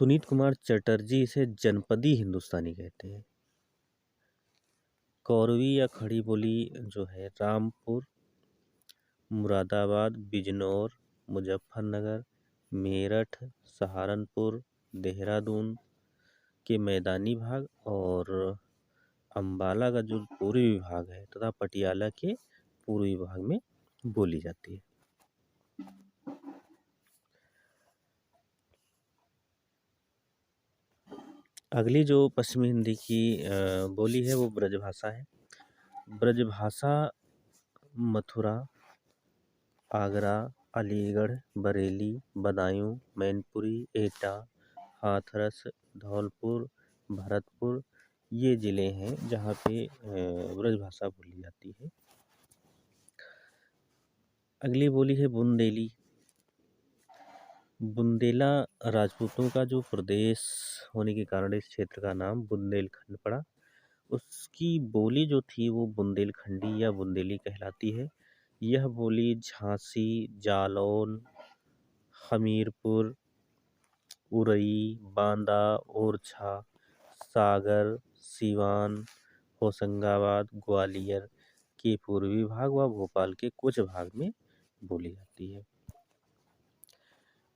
सुनीत कुमार चटर्जी इसे जनपदी हिंदुस्तानी कहते हैं। कौरवी या खड़ी बोली जो है रामपुर, मुरादाबाद, बिजनौर, मुजफ्फरनगर, मेरठ, सहारनपुर, देहरादून के मैदानी भाग और अम्बाला का जो पूर्वी विभाग है तथा पटियाला के पूर्वी भाग में बोली जाती है। अगली जो पश्चिमी हिंदी की बोली है वो ब्रजभाषा है। ब्रजभाषा मथुरा, आगरा, अलीगढ़, बरेली, बदायूं, मैनपुरी, एटा, हाथरस, धौलपुर, भरतपुर ये ज़िले हैं जहाँ पे ब्रजभाषा बोली जाती है। अगली बोली है बुंदेली। बुंदेला राजपूतों का जो प्रदेश होने के कारण इस क्षेत्र का नाम बुंदेलखंड पड़ा। उसकी बोली जो थी वो बुंदेलखंडी या बुंदेली कहलाती है। यह बोली झांसी, जालौन, हमीरपुर, उरई, बांदा, ओरछा, सागर, सीवान, होशंगाबाद, ग्वालियर के पूर्वी भाग व भोपाल के कुछ भाग में बोली जाती है।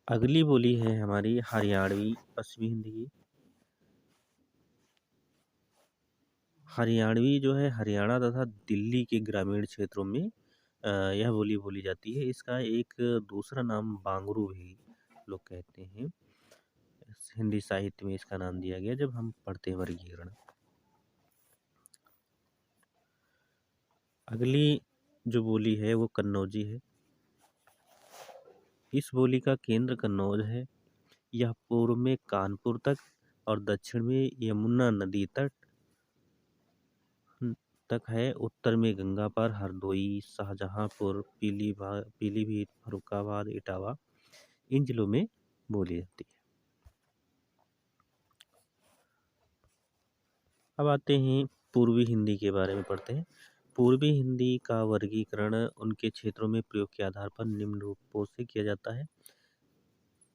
अगली बोली है हमारी हरियाणवी पश्चिमी हिंदी की। हरियाणवी जो है हरियाणा तथा दिल्ली के ग्रामीण क्षेत्रों में यह बोली बोली जाती है। इसका एक दूसरा नाम बांगरू भी लोग कहते हैं। हिंदी साहित्य में इसका नाम दिया गया जब हम पढ़ते हैं वर्गीकरण। अगली जो बोली है वो कन्नौजी है। इस बोली का केंद्र कन्नौज है। यह पूर्व में कानपुर तक और दक्षिण में यमुना नदी तक है। उत्तर में गंगा पार हरदोई, शाहजहांपुर, पीलीभीत, फर्रुखाबाद, इटावा इन जिलों में बोली जाती है। अब आते हैं पूर्वी हिंदी के बारे में पढ़ते हैं। पूर्वी हिंदी का वर्गीकरण उनके क्षेत्रों में प्रयोग के आधार पर निम्न रूपों से किया जाता है।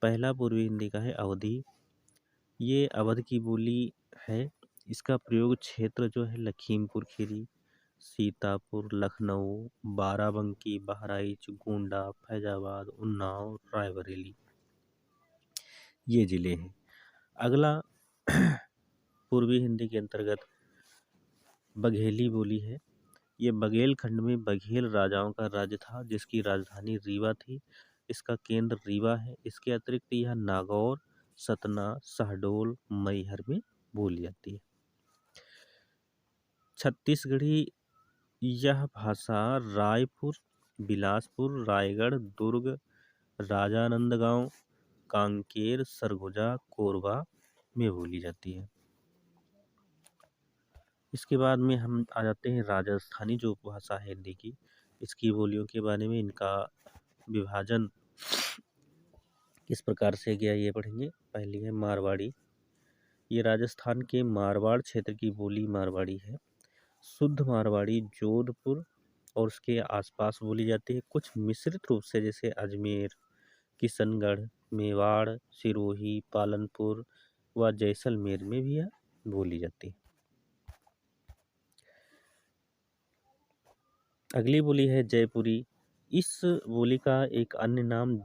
पहला पूर्वी हिंदी का है अवधी। ये अवध की बोली है। इसका प्रयोग क्षेत्र जो है लखीमपुर खीरी, सीतापुर, लखनऊ, बाराबंकी, बहराइच, गोंडा, फैजाबाद, उन्नाव, रायबरेली ये ज़िले हैं। अगला पूर्वी हिंदी के अंतर्गत बघेली बोली है। ये बघेल खंड में बघेल राजाओं का राज्य था जिसकी राजधानी रीवा थी। इसका केंद्र रीवा है। इसके अतिरिक्त यह नागौर, सतना, शहडोल, मैहर में बोली जाती है। छत्तीसगढ़ी यह भाषा रायपुर, बिलासपुर, रायगढ़, दुर्ग, राजानंदगांव, कांकेर, सरगुजा, कोरबा में बोली जाती है। इसके बाद में हम आ जाते हैं राजस्थानी जो उपभाषा है हिंदी की। इसकी बोलियों के बारे में इनका विभाजन किस प्रकार से गया ये पढ़ेंगे। पहली है मारवाड़ी। ये राजस्थान के मारवाड़ क्षेत्र की बोली मारवाड़ी है। शुद्ध मारवाड़ी जोधपुर और उसके आसपास बोली जाती है। कुछ मिश्रित रूप से जैसे अजमेर, किशनगढ़, मेवाड़, सिरोही, पालनपुर व जैसलमेर में भी यह बोली जाती है। अगली बोली है जयपुरी। इस बोली का एक अन्य नाम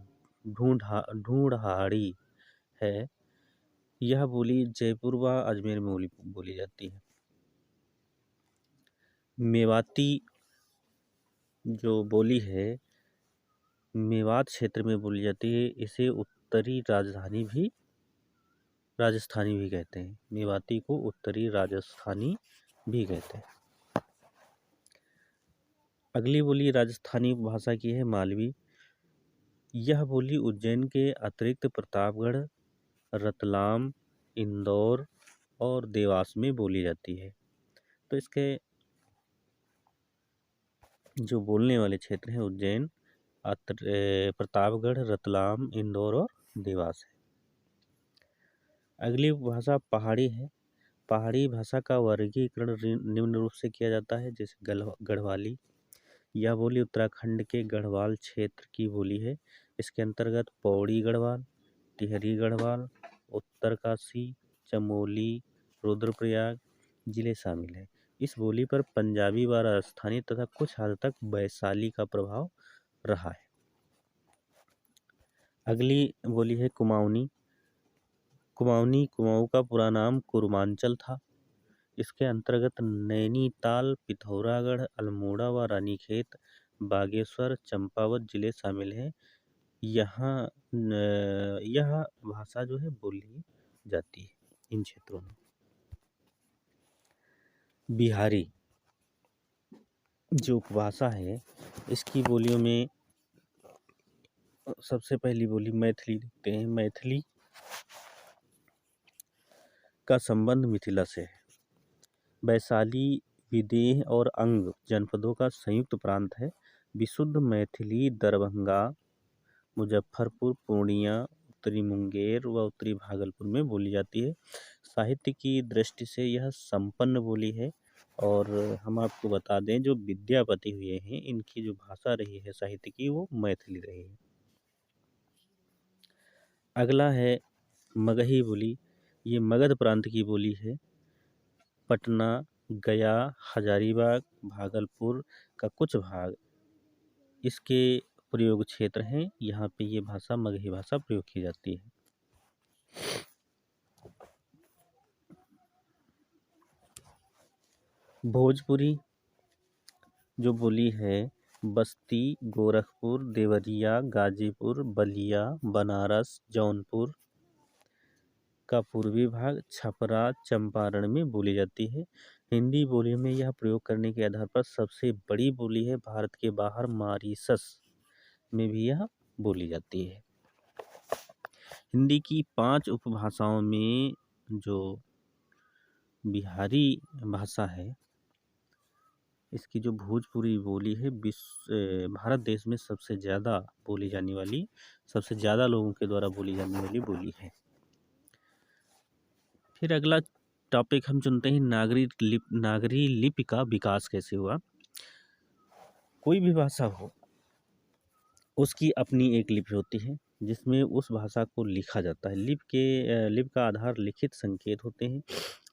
ढूंढहाड़ी है। यह बोली जयपुर व अजमेर में बोली जाती है। मेवाती जो बोली है मेवात क्षेत्र में बोली जाती है, इसे उत्तरी राजस्थानी भी कहते हैं। मेवाती को उत्तरी राजस्थानी भी कहते हैं। अगली बोली राजस्थानी भाषा की है मालवी। यह बोली उज्जैन के अतिरिक्त प्रतापगढ़, रतलाम, इंदौर और देवास में बोली जाती है। तो इसके जो बोलने वाले क्षेत्र हैं उज्जैन, प्रतापगढ़, रतलाम, इंदौर और देवास है। अगली भाषा पहाड़ी है। पहाड़ी भाषा का वर्गीकरण निम्न रूप से किया जाता है, जैसे गढ़वाली। यह बोली उत्तराखंड के गढ़वाल क्षेत्र की बोली है। इसके अंतर्गत पौड़ी गढ़वाल, टिहरी गढ़वाल, उत्तरकाशी, चमोली, रुद्रप्रयाग जिले शामिल हैं। इस बोली पर पंजाबी व राजस्थानी तथा कुछ हद तक वैशाली का प्रभाव रहा है। अगली बोली है कुमाऊनी। कुमाऊं का पूरा नाम कुरुमांचल था। इसके अंतर्गत नैनीताल, पिथौरागढ़, अल्मोड़ा व रानीखेत, बागेश्वर, चंपावत जिले शामिल हैं। यहाँ यह भाषा जो है बोली जाती है इन क्षेत्रों में। बिहारी जो उपभाषा है, इसकी बोलियों में सबसे पहली बोली मैथिली लिखते हैं। मैथिली का संबंध मिथिला से है। वैशाली, विदेह और अंग जनपदों का संयुक्त प्रांत है। विशुद्ध मैथिली दरभंगा, मुजफ्फरपुर, पूर्णिया, उत्तरी मुंगेर व उत्तरी भागलपुर में बोली जाती है। साहित्य की दृष्टि से यह संपन्न बोली है। और हम आपको बता दें, जो विद्यापति हुए हैं, इनकी जो भाषा रही है साहित्य की, वो मैथिली रही है। अगला है मगही बोली। ये मगध प्रांत की बोली है। पटना, गया, हजारीबाग, भागलपुर का कुछ भाग इसके प्रयोग क्षेत्र हैं। यहाँ पे ये भाषा मगही भाषा प्रयोग की जाती है। भोजपुरी जो बोली है बस्ती, गोरखपुर, देवरिया, गाजीपुर, बलिया, बनारस, जौनपुर का पूर्वी भाग, छपरा, चंपारण में बोली जाती है। हिंदी बोली में यह प्रयोग करने के आधार पर सबसे बड़ी बोली है। भारत के बाहर मॉरीशस में भी यह बोली जाती है। हिंदी की 5 उपभाषाओं में जो बिहारी भाषा है, इसकी जो भोजपुरी बोली है भारत देश में सबसे ज़्यादा बोली जाने वाली, सबसे ज़्यादा लोगों के द्वारा बोली जाने वाली बोली है। फिर अगला टॉपिक हम चुनते हैं नागरी लिपि का विकास कैसे हुआ। कोई भी भाषा हो, उसकी अपनी एक लिपि होती है जिसमें उस भाषा को लिखा जाता है। लिपि का आधार लिखित संकेत होते हैं।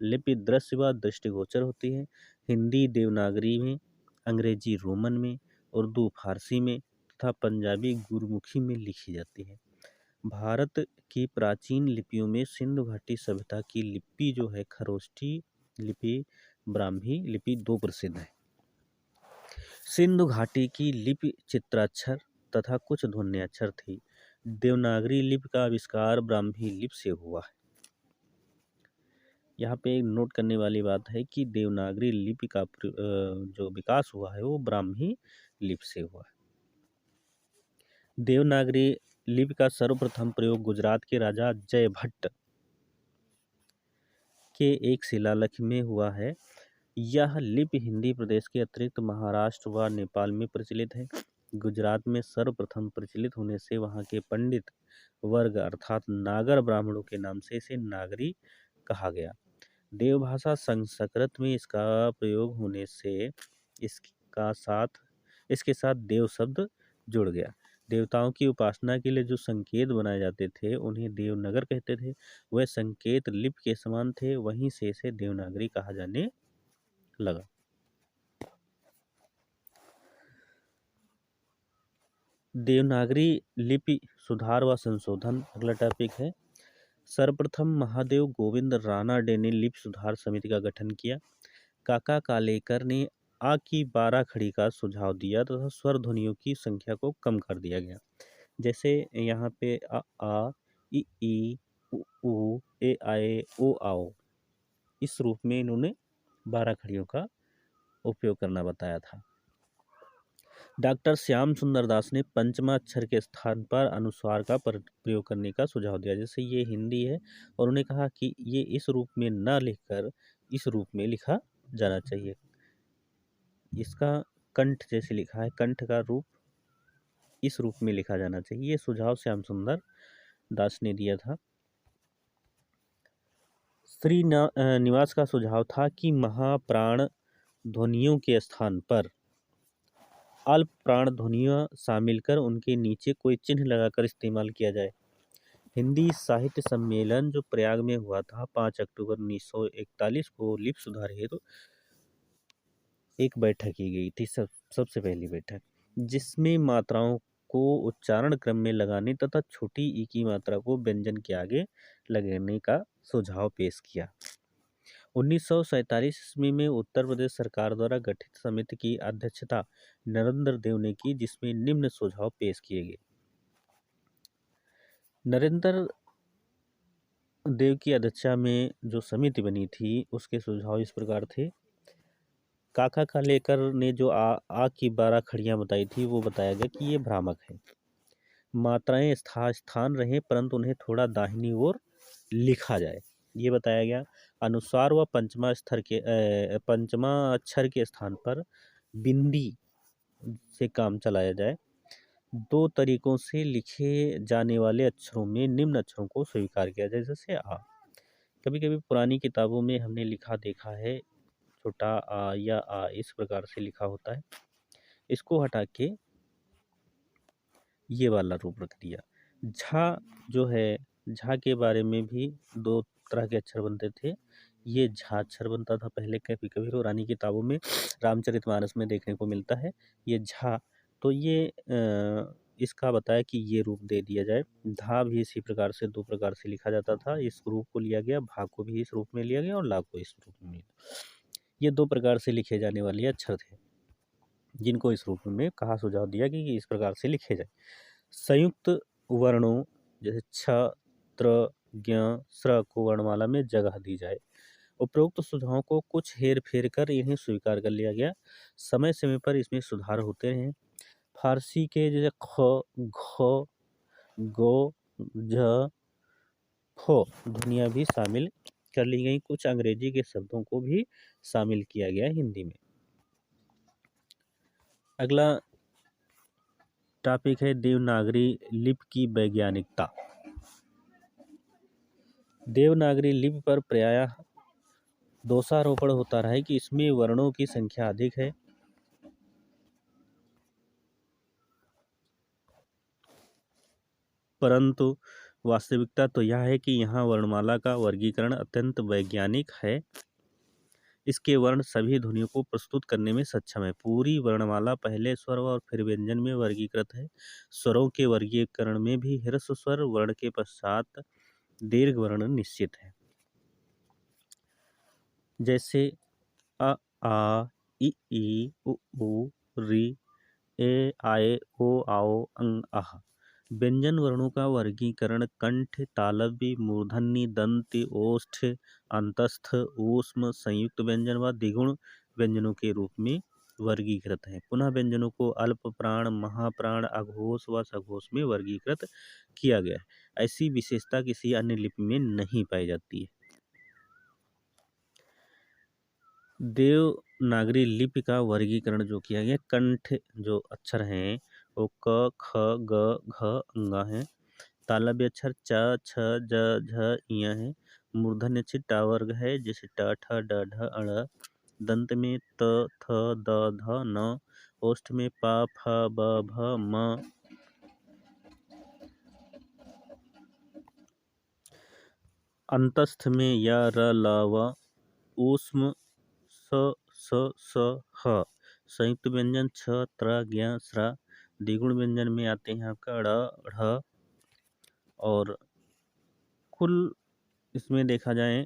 लिपि दृश्य व दृष्टिगोचर होती है। हिंदी देवनागरी में, अंग्रेजी रोमन में, उर्दू फारसी में तथा पंजाबी गुरमुखी में लिखी जाती है। भारत की प्राचीन लिपियों में सिंधु घाटी सभ्यता की लिपि जो है खरोष्ठी लिपि, ब्राह्मी लिपि 2 प्रसिद्ध है। सिंधु घाटी की लिपि चित्राक्षर तथा कुछ ध्वन्याक्षर थी। देवनागरी लिपि का आविष्कार ब्राह्मी लिपि से हुआ है। यहाँ पे एक नोट करने वाली बात है कि देवनागरी लिपि का जो विकास हुआ है वो ब्राह्मी लिपि से हुआ है। देवनागरी लिपि का सर्वप्रथम प्रयोग गुजरात के राजा जयभट्ट के एक शिलालेख में हुआ है। यह लिपि हिंदी प्रदेश के अतिरिक्त महाराष्ट्र व नेपाल में प्रचलित है। गुजरात में सर्वप्रथम प्रचलित होने से वहाँ के पंडित वर्ग अर्थात नागर ब्राह्मणों के नाम से इसे नागरी कहा गया। देवभाषा संस्कृत में इसका प्रयोग होने से इसके साथ देव शब्द जुड़ गया। देवताओं की उपासना के लिए जो संकेत बनाए जाते थे उन्हें देवनगर कहते थे। वह संकेत लिपि के समान थे, वहीं से इसे देवनागरी कहा जाने लगा। देवनागरी लिपि सुधार व संशोधन अगला टॉपिक है। सर्वप्रथम महादेव गोविंद रानाडे ने लिपि सुधार समिति का गठन किया। काका कालेकर ने आ की 12 खड़ी का सुझाव दिया तथा स्वर ध्वनियों की संख्या को कम कर दिया गया। जैसे यहाँ पे आ ई उ ए आए ओ आओ, इस रूप में इन्होंने 12 खड़ियों का उपयोग करना बताया था। डॉक्टर श्याम सुंदर दास ने पंचमा अक्षर के स्थान पर अनुस्वार का प्रयोग करने का सुझाव दिया। जैसे ये हिंदी है और उन्होंने कहा कि ये इस रूप में न लिखकर इस रूप में लिखा जाना चाहिए। इसका कंठ जैसे लिखा है, कंठ का रूप इस रूप में लिखा जाना चाहिए। ये सुझाव श्याम सुंदर दास ने दिया था। श्री निवास का सुझाव था कि महाप्राण ध्वनियों के स्थान पर अल्प प्राण ध्वनियाँ शामिल कर उनके नीचे कोई चिन्ह लगाकर इस्तेमाल किया जाए। हिंदी साहित्य सम्मेलन जो प्रयाग में हुआ था 5 अक्टूबर 1941 को लिपि सुधार हेतु एक बैठक की गई थी, सबसे पहली बैठक, जिसमें मात्राओं को उच्चारण क्रम में लगाने तथा छोटी ई की मात्रा को व्यंजन के आगे लगाने का सुझाव पेश किया। 1947 ईस्वी में उत्तर प्रदेश सरकार द्वारा गठित समिति की अध्यक्षता नरेंद्र देव ने की, जिसमें निम्न सुझाव पेश किए गए। नरेंद्र देव की अध्यक्षता में जो समिति बनी थी उसके सुझाव इस प्रकार थे। काका कालेकर ने जो आ की 12 खड़ियां बताई थी वो बताया गया कि ये भ्रामक है। मात्राएं स्थान रहे परंतु उन्हें थोड़ा दाहिनी ओर लिखा जाए, ये बताया गया। अनुस्वार व पंचमा अक्षर के स्थान पर बिंदी से काम चलाया जाए। 2 तरीकों से लिखे जाने वाले अक्षरों में निम्न अक्षरों को स्वीकार किया जाए। जैसे आ, कभी कभी पुरानी किताबों में हमने लिखा देखा है, छोटा आ या आ इस प्रकार से लिखा होता है, इसको हटा के ये वाला रूप रख दिया। झा जो है, झा के बारे में भी 2 तरह के अक्षर बनते थे। ये झा अक्षर बनता था पहले, कभी कभी पुरानी किताबों में रामचरितमानस में देखने को मिलता है ये झा। तो ये इसका बताया कि ये रूप दे दिया जाए। धा भी इसी प्रकार से 2 प्रकार से लिखा जाता था, इस रूप को लिया गया, भा को भी इस रूप में लिया गया और ला को इस रूप में। ये 2 प्रकार से लिखे जाने वाले अक्षर थे जिनको इस रूप में कहा सुझाव दिया कि इस प्रकार से लिखे जाए। संयुक्त वर्णों जैसे छ, त्र, ज्ञ, स्र को वर्णमाला में जगह दी जाए। उपरोक्त सुझावों को कुछ हेर फेर कर इन्हें स्वीकार कर लिया गया। समय समय पर इसमें सुधार होते रहे। फारसी के जैसे ख, घ, गो, झ, फो ध्वनियाँ भी शामिल कर ली गई। कुछ अंग्रेजी के शब्दों को भी शामिल किया गया हिंदी में। अगला टॉपिक है देवनागरी लिपि की वैज्ञानिकता। देवनागरी लिपि पर प्रायः दोषारोपण होता रहा है कि इसमें वर्णों की संख्या अधिक है, परंतु वास्तविकता तो यह है कि यहाँ वर्णमाला का वर्गीकरण अत्यंत वैज्ञानिक है। इसके वर्ण सभी ध्वनियों को प्रस्तुत करने में सक्षम है। पूरी वर्णमाला पहले स्वर और फिर व्यंजन में वर्गीकृत है। स्वरों के वर्गीकरण में भी ह्रस्व स्वर वर्ण के पश्चात दीर्घ वर्ण निश्चित है। जैसे अ, आ, ई, उ, री, ए, आए, ओ, आओ, अंग, आह। व्यंजन वर्णों का वर्गीकरण कंठ, तालव्य, मूर्धन्य, दंत, ओष्ठ, अंतस्थ, ऊष्म, संयुक्त व्यंजन व द्विगुण व्यंजनों के रूप में वर्गीकृत है। पुनः व्यंजनों को अल्प प्राण, महाप्राण, अघोष व सघोष में वर्गीकृत किया गया है। ऐसी विशेषता किसी अन्य लिपि में नहीं पाई जाती है। देवनागरी लिपि का वर्गीकरण जो किया गया, कंठ जो अक्षर हैं वो क, ख, ग, घ, अंगा हैं। तालव्य अक्षर च, छ, ज, झ, ञ है। मूर्धन्य अक्षर ट वर्ग है, जैसे ट, ठ, ड, ढ, अण। दंत में त, थ, द, ध, न। ओष्ठ में प, फ, ब, भ, म। अंतस्थ में य, र, ल, व। ऊष्म स, स, ह। संयुक्त व्यंजन छ, त्र, ज्ञ, स्र। द्विगुण व्यंजन में आते हैं आपका ड़, ढ़ और कुल इसमें देखा जाए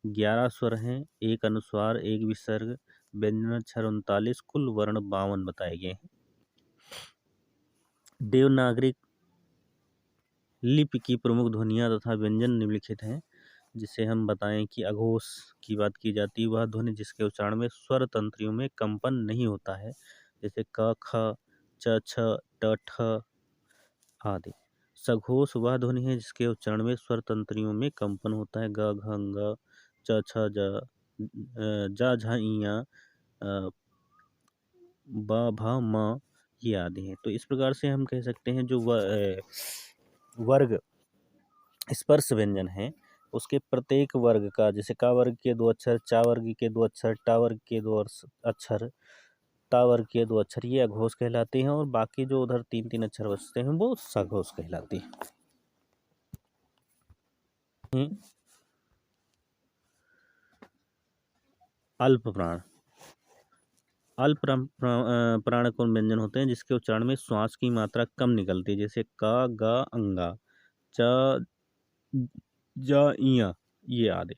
11 स्वर हैं, 1 अनुस्वार, 1 विसर्ग, व्यंजनाक्षर 39, कुल वर्ण 52 बताए गए हैं। देवनागरी लिपि की प्रमुख ध्वनियाँ तथा व्यंजन निम्नलिखित हैं। जिसे हम बताएं कि अघोष की बात की जाती है, वह ध्वनि जिसके उच्चारण में स्वर तंत्रियों में कंपन नहीं होता है, जैसे क, ख, च, छ, ट, ठ आदि। सघोष वह ध्वनि है जिसके उच्चारण में स्वर तंत्रियों में कंपन होता है, ग, घ, ङ, च, छ, ज, झ, ञ, ब, भ, म ये आदि हैं। तो इस प्रकार से हम कह सकते हैं जो वर्ग स्पर्श व्यंजन है उसके प्रत्येक वर्ग का, जैसे का वर्ग के 2 अक्षर, चा वर्ग के 2 अक्षर, टा वर्ग के 2 अक्षर, ता वर्ग के 2 अक्षर, ये अघोष कहलाते हैं। और बाकी जो उधर 3-3 अक्षर बचते हैं वो सघोष कहलाते हैं। अल्प प्राण। अल्प प्राण कौन व्यंजन होते हैं जिसके उच्चारण में श्वास की मात्रा कम निकलती है, जैसे क, ग, अंगा, च, ज, ञ ये आदि।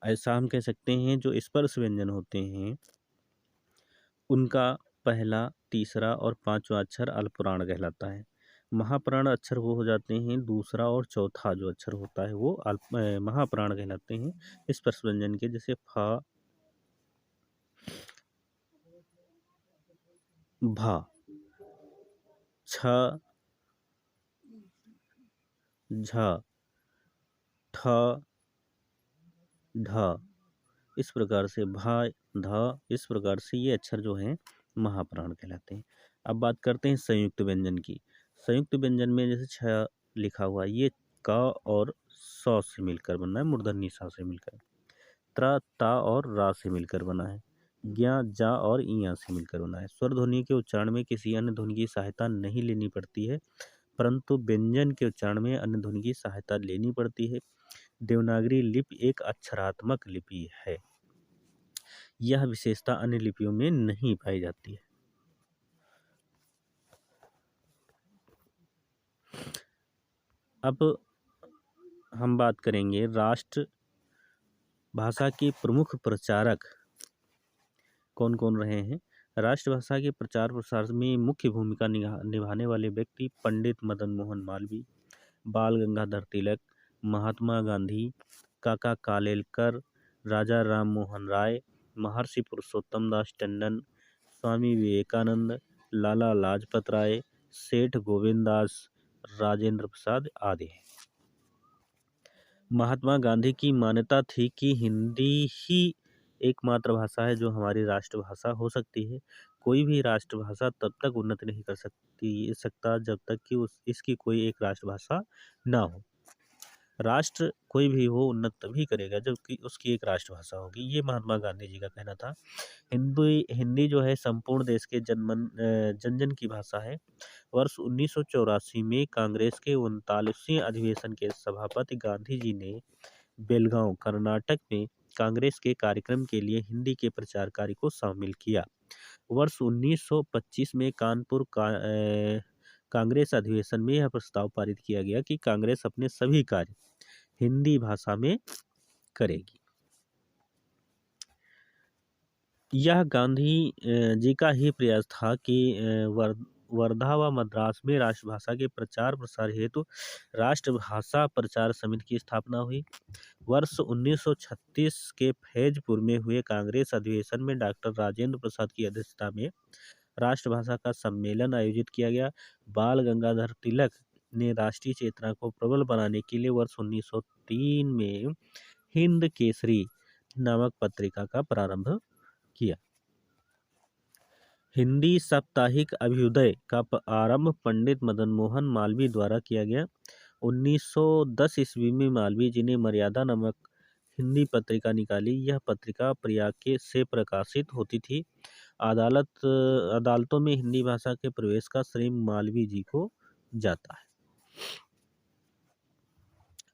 ऐसा हम कह सकते हैं जो स्पर्श व्यंजन होते हैं उनका पहला, तीसरा और 5वां अक्षर अल्पप्राण कहलाता है। महाप्राण अक्षर वो हो जाते हैं दूसरा और चौथा जो अक्षर होता है वो महाप्राण कहलाते हैं स्पर्श व्यंजन के, जैसे फ, भा, छ, झ, ठ, ढ, इस प्रकार से भा, ध, इस प्रकार से ये अक्षर जो हैं महाप्राण कहलाते हैं। अब बात करते हैं संयुक्त व्यंजन की। संयुक्त व्यंजन में जैसे छ लिखा हुआ है, ये क और स से मिलकर बना है, मूर्धन्य सा से मिलकर। त्र, ता और रा से मिलकर बना है। ज्ञा, जा और इया से मिलकर बना है। स्वर ध्वनि के उच्चारण में किसी अन्य ध्वनि की सहायता नहीं लेनी पड़ती है, परंतु व्यंजन के उच्चारण में अन्य ध्वनि की सहायता लेनी पड़ती है। देवनागरी लिपि एक अक्षरात्मक लिपि है। यह विशेषता अन्य लिपियों में नहीं पाई जाती है। अब हम बात करेंगे राष्ट्र भाषा के प्रमुख प्रचारक कौन कौन रहे हैं। राष्ट्रभाषा के प्रचार प्रसार में मुख्य भूमिका निभाने वाले व्यक्ति पंडित मदन मोहन मालवीय, बाल गंगाधर तिलक, महात्मा गांधी, काका कालेलकर, राजा राम मोहन राय, महर्षि पुरुषोत्तम दास टंडन, स्वामी विवेकानंद, लाला लाजपत राय, सेठ गोविंद दास, राजेंद्र प्रसाद आदि हैं। महात्मा गांधी की मान्यता थी कि हिंदी ही एकमात्र भाषा है जो हमारी राष्ट्रभाषा हो सकती है। कोई भी राष्ट्रभाषा तब तक उन्नति नहीं कर सकता जब तक कि इसकी कोई एक राष्ट्रभाषा ना हो। राष्ट्र कोई भी हो उन्नत तभी करेगा जबकि उसकी एक राष्ट्रभाषा होगी, ये महात्मा गांधी जी का कहना था। हिंदी जो है संपूर्ण देश के जन जन की भाषा है। वर्ष 1984 में कांग्रेस के 39वें अधिवेशन के सभापति गांधी जी ने बेलगांव कर्नाटक में कांग्रेस के कार्यक्रम के लिए हिंदी के प्रचार कार्य को शामिल किया। वर्ष 1925 में कानपुर कांग्रेस अधिवेशन में यह प्रस्ताव पारित किया गया कि कांग्रेस अपने सभी कार्य हिंदी भाषा में करेगी। यह गांधी जी का ही प्रयास था कि वर्धा व मद्रास में राष्ट्रभाषा के प्रचार प्रसार हेतु राष्ट्रभाषा प्रचार समिति की स्थापना हुई। वर्ष 1936 के फैजपुर में हुए कांग्रेस अधिवेशन में डॉक्टर राजेंद्र प्रसाद की अध्यक्षता में राष्ट्रभाषा का सम्मेलन आयोजित किया गया। बाल गंगाधर तिलक ने राष्ट्रीय चेतना को प्रबल बनाने के लिए वर्ष 1903 में हिंद केसरी नामक पत्रिका का प्रारंभ किया। हिंदी साप्ताहिक अभ्युदय का आरंभ पंडित मदन मोहन मालवीय द्वारा किया गया। 1910 ईस्वी में मालवीय जी ने मर्यादा नामक हिंदी पत्रिका निकाली। यह पत्रिका प्रयाग से प्रकाशित होती थी। अदालतों में हिंदी भाषा के प्रवेश का श्रेय मालवीय जी को जाता है।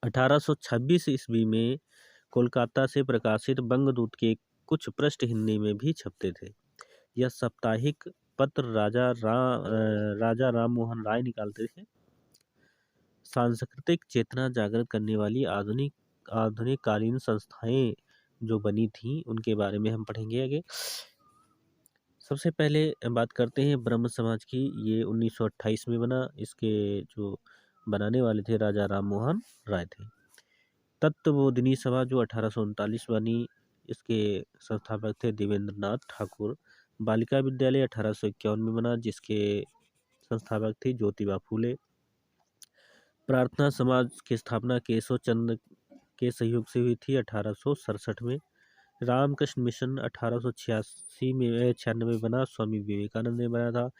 1826 ईस्वी में कोलकाता से प्रकाशित बंगदूत के कुछ पृष्ठ हिंदी में भी छपते थे। यह साप्ताहिक पत्र राजा राम मोहन राय निकालते थे। सांस्कृतिक चेतना जागृत करने वाली आधुनिक कालीन संस्थाएं जो बनी थी उनके बारे में हम पढ़ेंगे आगे। सबसे पहले बात करते हैं ब्रह्म समाज की। ये 1928 में बना। इसके जो बनाने वाले थे राजा राम मोहन राय थे। तत्वबोधिनी सभा जो 1839 बनी, इसके संस्थापक थे देवेंद्र नाथ ठाकुर। बालिका विद्यालय 1851 में बना, जिसके संस्थापक थे ज्योतिबा फूले। प्रार्थना समाज की स्थापना केशव चंद्र के सहयोग से हुई थी 1867 में। रामकृष्ण मिशन 1886 में 96 में बना, स्वामी विवेकानंद ने बनाया था।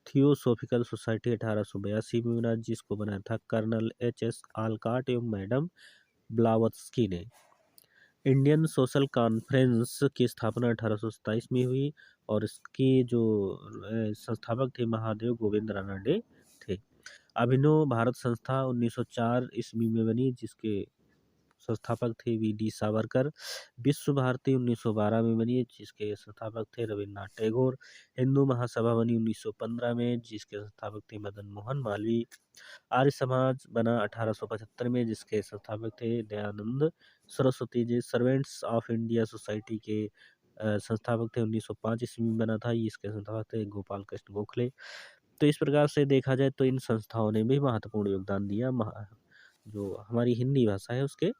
थियोसॉफिकल सोसाइटी 1882 में बना, जिसको बनाया था कर्नल H.S. आलकाट एवं मैडम ब्लावत्स्की ने। इंडियन सोशल कॉन्फ्रेंस की स्थापना 1827 में हुई और इसकी जो संस्थापक थे महादेव गोविंद रानडे थे। अभिनव भारत संस्था 1904 ईस्वी में बनी, जिसके संस्थापक थे वी.डी. सावरकर। विश्व भारती 1912 में बनी, जिसके संस्थापक थे रविन्द्रनाथ टैगोर। हिंदू महासभा बनी 1915 में, जिसके संस्थापक थे मदन मोहन मालवीय। आर्य समाज बना 1875 में, जिसके संस्थापक थे Dayanand Saraswati ji. Servants of India society के संस्थापक थे 1905 ईस्वी में बना था। इसके संस्थापक थे गोपाल कृष्ण गोखले। तो इस प्रकार से देखा जाए तो इन संस्थाओं ने भी महत्वपूर्ण योगदान दिया जो हमारी हिंदी भाषा है उसके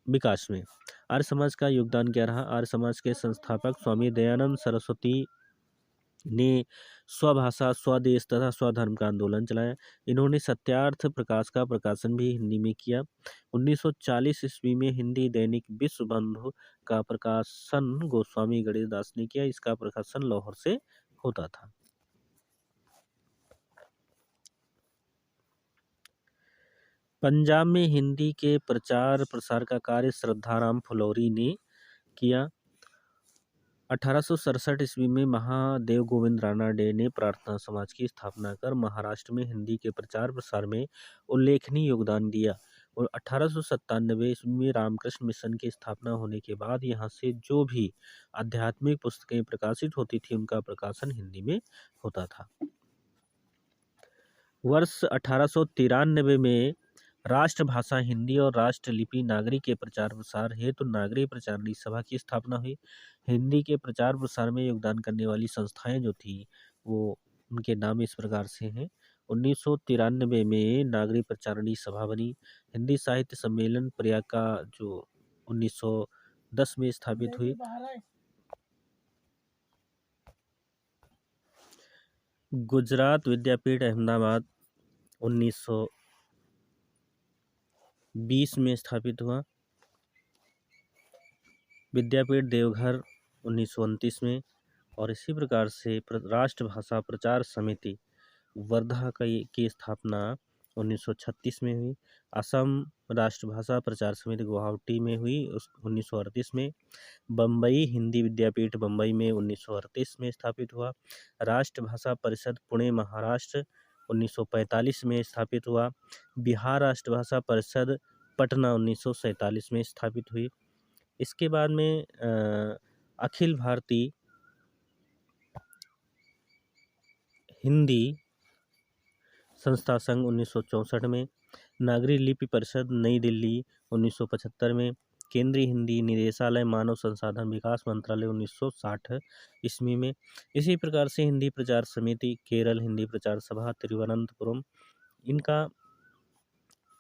विकास में। आर्य समाज का योगदान क्या रहा? आर्य समाज के संस्थापक स्वामी दयानंद सरस्वती ने स्वभाषा, स्वदेश तथा स्वधर्म का आंदोलन चलाया। इन्होंने सत्यार्थ प्रकाश का प्रकाशन भी हिंदी में किया। 1940 ईस्वी में हिंदी दैनिक विश्व बंधु का प्रकाशन गोस्वामी गणेश दास ने किया। इसका प्रकाशन लाहौर से होता था। पंजाब में हिंदी के प्रचार प्रसार का कार्य श्रद्धाराम फुलौरी ने किया। 1867 ईस्वी में महादेव गोविंद रानडे ने प्रार्थना समाज की स्थापना कर महाराष्ट्र में हिंदी के प्रचार प्रसार में उल्लेखनीय योगदान दिया। और 1897 ईस्वी में रामकृष्ण मिशन की स्थापना होने के बाद यहाँ से जो भी आध्यात्मिक पुस्तकें प्रकाशित होती थी उनका प्रकाशन हिंदी में होता था। वर्ष 1893 में राष्ट्रभाषा हिंदी और राष्ट्रलिपि नागरी के प्रचार प्रसार हेतु नागरी प्रचारणी सभा की स्थापना हुई। हिंदी के प्रचार प्रसार में योगदान करने वाली संस्थाएं जो थी वो उनके नाम इस प्रकार से हैं। 1993 में नागरी प्रचारणी सभा बनी। हिंदी साहित्य सम्मेलन प्रयाग का जो 1910 में स्थापित हुई। गुजरात विद्यापीठ अहमदाबाद 1920 में स्थापित हुआ। विद्यापीठ देवघर 1929 में। और इसी प्रकार से राष्ट्रभाषा प्रचार समिति वर्धा की स्थापना 1936 में हुई। असम राष्ट्रभाषा प्रचार समिति गुवाहाटी में हुई 1938 में। बम्बई हिंदी विद्यापीठ बम्बई में 1938 में स्थापित हुआ। राष्ट्रभाषा परिषद पुणे महाराष्ट्र 1945 में स्थापित हुआ। बिहार राष्ट्रभाषा परिषद पटना 1947 में स्थापित हुई। इसके बाद में अखिल भारतीय हिंदी संस्था संघ 1964 में। नागरी लिपि परिषद नई दिल्ली 1975 में। केंद्रीय हिंदी निदेशालय मानव संसाधन विकास मंत्रालय 1960 ईस्वी में। इसी प्रकार से हिंदी प्रचार समिति केरल हिंदी प्रचार सभा तिरुवनंतपुरम,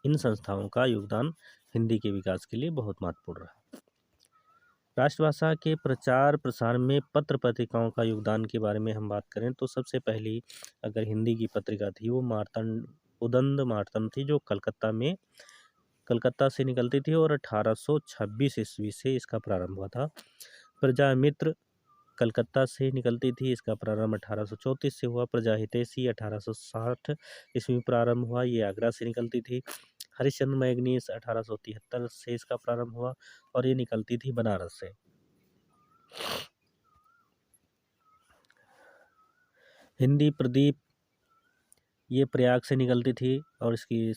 इन संस्थाओं का योगदान हिंदी के विकास के लिए बहुत महत्वपूर्ण रहा। राष्ट्रभाषा के प्रचार प्रसार में पत्र पत्रिकाओं का योगदान के बारे में हम बात करें तो सबसे पहली अगर हिंदी की पत्रिका थी वो उदंड मार्तंड थी, जो कलकत्ता से निकलती थी और 1826 ईस्वी से इसका प्रारंभ हुआ था। प्रजामित्र कलकत्ता से निकलती थी, इसका प्रारंभ 1834 से हुआ। प्रजाहितैषी 1860 ईस्वी में प्रारंभ हुआ, ये आगरा से निकलती थी। हरिश्चंद्र मैगनीस 1873 से इसका प्रारंभ हुआ और ये निकलती थी बनारस से। हिंदी प्रदीप ये प्रयाग से निकलती थी और इसकी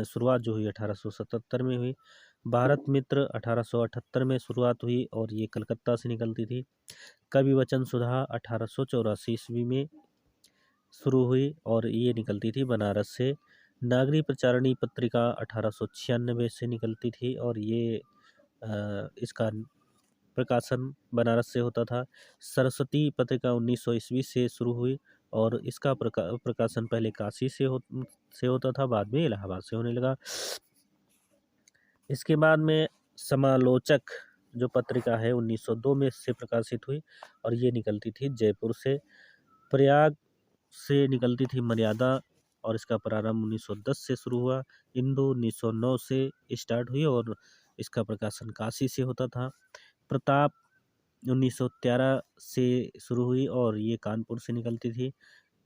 शुरुआत जो हुई 1877 में हुई। भारत मित्र 1878 में शुरुआत हुई और ये कलकत्ता से निकलती थी। कवि वचन सुधा 1884 ईस्वी में शुरू हुई और ये निकलती थी बनारस से। नागरी प्रचारणी पत्रिका 1896 से निकलती थी और ये इसका प्रकाशन बनारस से होता था। सरस्वती पत्रिका 1900 ईस्वी से शुरू हुई और इसका प्रकाशन पहले काशी से होता था, बाद में इलाहाबाद से होने लगा। इसके बाद में समालोचक जो पत्रिका है 1902 में से प्रकाशित हुई और ये निकलती थी जयपुर से। प्रयाग से निकलती थी मर्यादा और इसका प्रारंभ 1910 से शुरू हुआ। इंदु 1909 से स्टार्ट हुई और इसका प्रकाशन काशी से होता था। प्रताप 1913 से शुरू हुई और ये कानपुर से निकलती थी।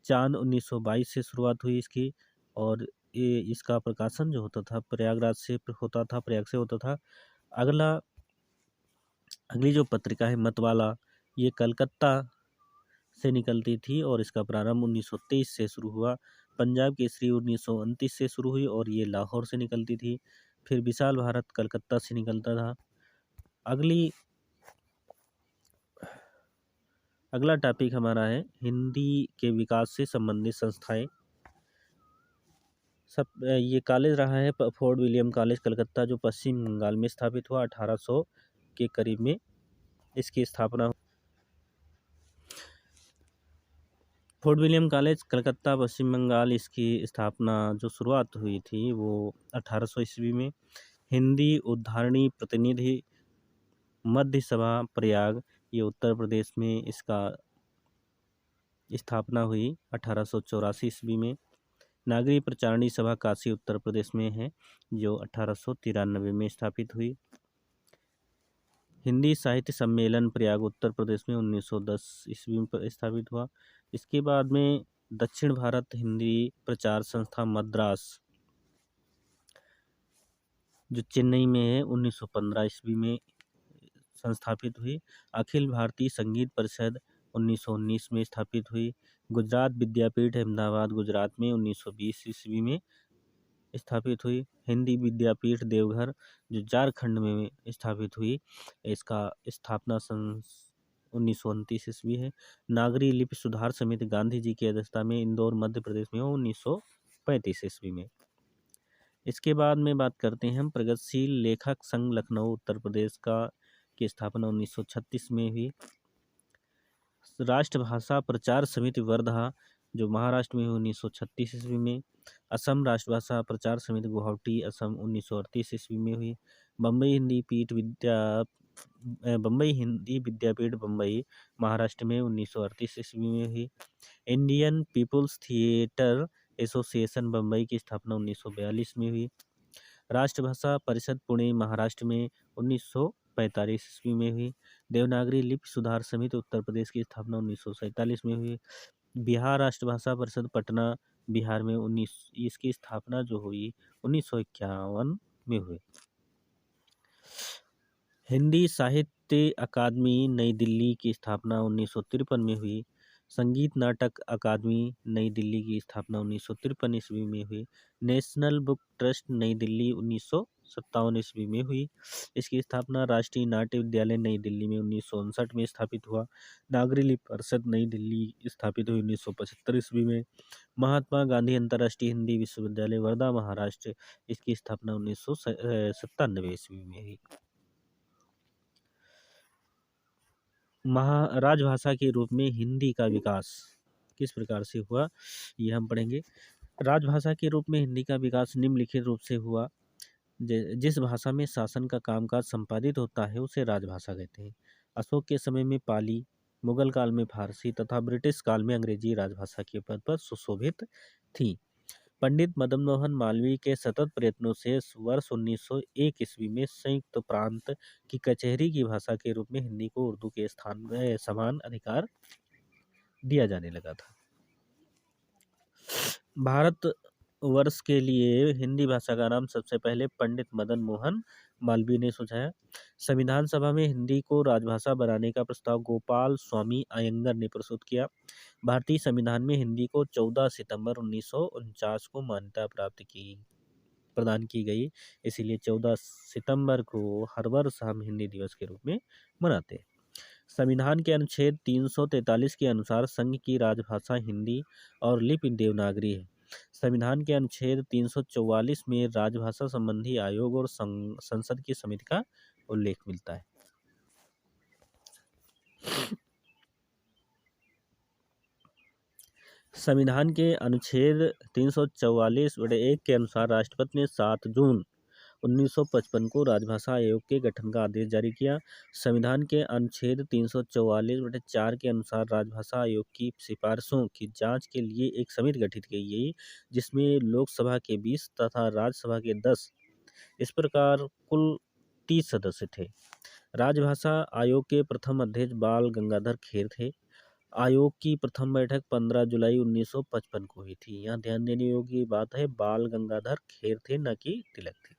चांद 1922 से शुरुआत हुई इसकी और ये इसका प्रकाशन जो होता था प्रयागराज से होता था, प्रयाग से होता था। अगली जो पत्रिका है मतवाला, ये कलकत्ता से निकलती थी और इसका प्रारंभ 1923 से शुरू हुआ। पंजाब केसरी 1929 से शुरू हुई और ये लाहौर से निकलती थी। फिर विशाल भारत कलकत्ता से निकलता था। अगला टॉपिक हमारा है हिंदी के विकास से संबंधित संस्थाएं। ये कॉलेज रहा है फोर्ट विलियम कॉलेज कलकत्ता, जो पश्चिम बंगाल में स्थापित हुआ। 1800 के करीब में इसकी स्थापना। फोर्ट विलियम कॉलेज कलकत्ता पश्चिम बंगाल, इसकी स्थापना जो शुरुआत हुई थी वो 1800 ईस्वी में। हिंदी उद्धारणी प्रतिनिधि मध्य सभा प्रयाग, ये उत्तर प्रदेश में इसका स्थापना हुई 1884 ईस्वी में। नागरी प्रचारणी सभा काशी उत्तर प्रदेश में है, जो 1893 में स्थापित हुई। हिंदी साहित्य सम्मेलन प्रयाग उत्तर प्रदेश में 1910 ईस्वी में स्थापित हुआ। इसके बाद में दक्षिण भारत हिंदी प्रचार संस्था मद्रास, जो चेन्नई में है, 1915 ईस्वी में संस्थापित हुई। अखिल भारतीय संगीत परिषद 1919 में स्थापित हुई। गुजरात विद्यापीठ अहमदाबाद गुजरात में 1920 ईस्वी में स्थापित हुई। हिंदी विद्यापीठ देवघर, जो झारखंड में स्थापित हुई, इसका स्थापना सन 1929 ईस्वी है। नागरी लिपि सुधार समिति गांधी जी की अध्यक्षता में इंदौर मध्य प्रदेश में 1935 ईस्वी में। इसके बाद में बात करते हैं हम प्रगतिशील लेखक संघ लखनऊ उत्तर प्रदेश का, की स्थापना 1936 में हुई। राष्ट्रभाषा प्रचार समिति वर्धा, जो महाराष्ट्र में 1936 ईस्वी में। असम राष्ट्रभाषा प्रचार समिति गुवाहाटी असम 1938 ईस्वी में हुई। बम्बई हिंदी विद्यापीठ बम्बई महाराष्ट्र में 1938 ईस्वी में हुई। Indian people's theatre association Bombay की स्थापना 1942 में हुई। राष्ट्रभाषा परिषद पुणे महाराष्ट्र में 1945 ईस्वी में हुई। देवनागरी लिपि सुधार समिति उत्तर प्रदेश की स्थापना 1947 में हुई। बिहार राष्ट्रभाषा परिषद पटना बिहार में इसकी स्थापना जो हुई 1951 में हुई। हिंदी साहित्य अकादमी नई दिल्ली की स्थापना 1953 में हुई। संगीत नाटक अकादमी नई दिल्ली की स्थापना 1953 ईस्वी में हुई। नेशनल बुक ट्रस्ट नई दिल्ली 1957 ईस्वी में हुई। इसकी स्थापना राष्ट्रीय नाट्य विद्यालय नई दिल्ली में 1959 में स्थापित हुआ। नागरी लिपि परिषद नई दिल्ली स्थापित हुई 1975 ईस्वी में। महात्मा गांधी अंतर्राष्ट्रीय हिंदी विश्वविद्यालय वर्धा महाराष्ट्र, इसकी स्थापना 1997 ईस्वी में हुई। राजभाषा के रूप में हिंदी का विकास किस प्रकार से हुआ, ये हम पढ़ेंगे। राजभाषा के रूप में हिंदी का विकास निम्नलिखित रूप से हुआ। जिस भाषा में शासन का कामकाज संपादित होता है उसे राजभाषा कहते हैं। अशोक के समय में पाली, मुगल काल में फारसी तथा ब्रिटिश काल में अंग्रेजी राजभाषा के पद पर सुशोभित थी। पंडित मदन मोहन मालवीय के सतत प्रयत्नों से वर्ष 1901 ईस्वी में संयुक्त प्रांत की कचहरी की भाषा के रूप में हिंदी को उर्दू के स्थान में समान अधिकार दिया जाने लगा था। भारत वर्ष के लिए हिंदी भाषा का नाम सबसे पहले पंडित मदन मोहन मालवीय ने सुझाया। संविधान सभा में हिंदी को राजभाषा बनाने का प्रस्ताव गोपाल स्वामी अयंगर ने प्रस्तुत किया। भारतीय संविधान में हिंदी को 14 सितंबर 1949 को मान्यता प्रदान की गई, इसीलिए 14 सितंबर को हर वर्ष हम हिंदी दिवस के रूप में मनाते हैं। संविधान के अनुच्छेद 343 के अनुसार संघ की राजभाषा हिंदी और लिपि देवनागरी है। संविधान के अनुच्छेद 344 में राजभाषा संबंधी आयोग और संसद की समिति का उल्लेख मिलता है। संविधान के अनुच्छेद 344(1) के अनुसार राष्ट्रपति ने 7 जून 1955 को राजभाषा आयोग के गठन का आदेश जारी किया। संविधान के अनुच्छेद 344(4) के अनुसार राजभाषा आयोग की सिफारिशों की जांच के लिए एक समिति गठित की गई, जिसमें लोकसभा के 20 तथा राज्यसभा के 10, इस प्रकार कुल 30 सदस्य थे। राजभाषा आयोग के प्रथम अध्यक्ष बाल गंगाधर खेर थे। आयोग की प्रथम बैठक 15 जुलाई 1955 को हुई थी। यहाँ ध्यान देने योग्य बात है, बाल गंगाधर खेर थे, न कि तिलक थे।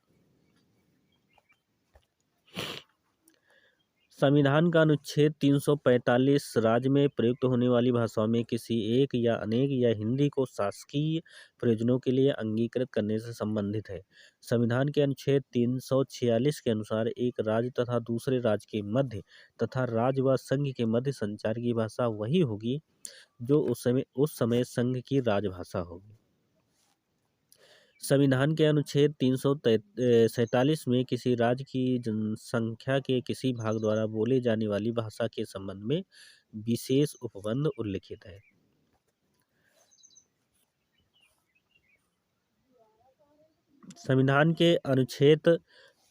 संविधान का अनुच्छेद 345 राज्य में प्रयुक्त होने वाली भाषाओं में किसी एक या अनेक या हिंदी को शासकीय प्रयोजनों के लिए अंगीकृत करने से संबंधित है। संविधान के अनुच्छेद 346 के अनुसार एक राज्य तथा दूसरे राज्य के मध्य तथा राज्य व संघ के मध्य संचार की भाषा वही होगी जो उस समय संघ की राजभाषा होगी। संविधान के अनुच्छेद 347 में किसी राज्य की जनसंख्या के किसी भाग द्वारा बोले जाने वाली भाषा के संबंध में विशेष उपबंध उल्लिखित है। संविधान के अनुच्छेद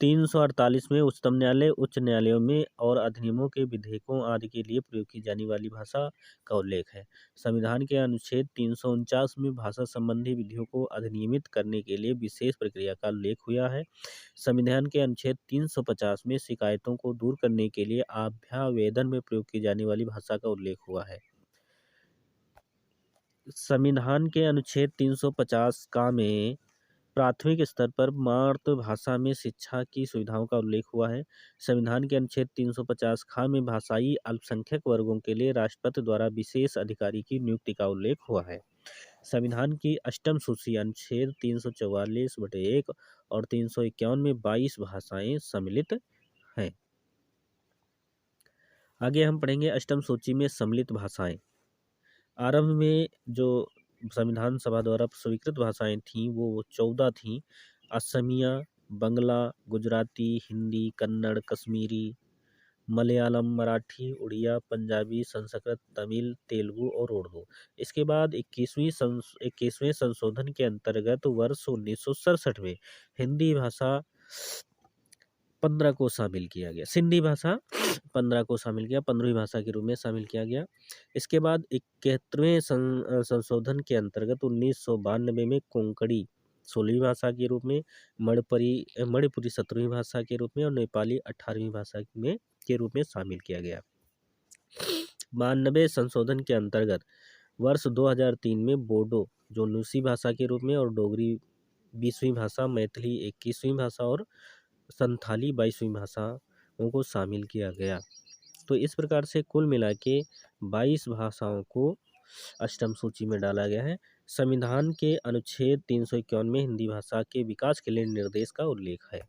348 में उच्चतम न्यायालय, उच्च न्यायालयों में और अधिनियमों के विधेयकों आदि के लिए प्रयोग की जाने वाली भाषा का उल्लेख है। संविधान के अनुच्छेद 349 में भाषा संबंधी विधियों को अधिनियमित करने के लिए विशेष प्रक्रिया का उल्लेख हुआ है। संविधान के अनुच्छेद 350 में शिकायतों को दूर करने के लिए अभ्यावेदन में प्रयोग की जाने वाली भाषा का उल्लेख हुआ है। संविधान के अनुच्छेद 350 का में प्राथमिक स्तर पर मातृभाषा में शिक्षा की सुविधाओं का उल्लेख हुआ है। संविधान के अनुच्छेद 350 खा में भाषाई अल्पसंख्यक वर्गों के लिए राष्ट्रपति द्वारा विशेष अधिकारी की नियुक्ति का उल्लेख हुआ है। संविधान की अष्टम सूची अनुच्छेद 344(1) और 351 में 22 भाषाएं सम्मिलित हैं। आगे हम पढ़ेंगे अष्टम सूची में सम्मिलित भाषाएं। आरंभ में जो संविधान सभा द्वारा स्वीकृत भाषाएं थीं वो 14 थीं। असमिया, बंगला, गुजराती, हिंदी, कन्नड़, कश्मीरी, मलयालम, मराठी, उड़िया, पंजाबी, संस्कृत, तमिल, तेलुगु और उर्दू। इसके बाद 21वें संशोधन के अंतर्गत वर्ष 1967 में हिंदी भाषा 15 को शामिल किया गया। सिंधी भाषा 15 को शामिल किया, 15वीं भाषा के रूप में शामिल किया गया। इसके बाद 71वें संशोधन के अंतर्गत 1992 में कोंकणी 16वीं भाषा के रूप में, मणिपुरी 17वीं भाषा के रूप में और नेपाली 18वीं भाषा में के रूप में शामिल किया गया। 92 संशोधन के अंतर्गत वर्ष 2003 में बोडो जो 19वीं भाषा के रूप में और डोगरी 20वीं भाषा, मैथिली 21वीं भाषा और संथाली 22वीं भाषाओं को शामिल किया गया। तो इस प्रकार से कुल मिला के 22 भाषाओं को अष्टम सूची में डाला गया है। संविधान के अनुच्छेद 351 में हिंदी भाषा के विकास के लिए निर्देश का उल्लेख है।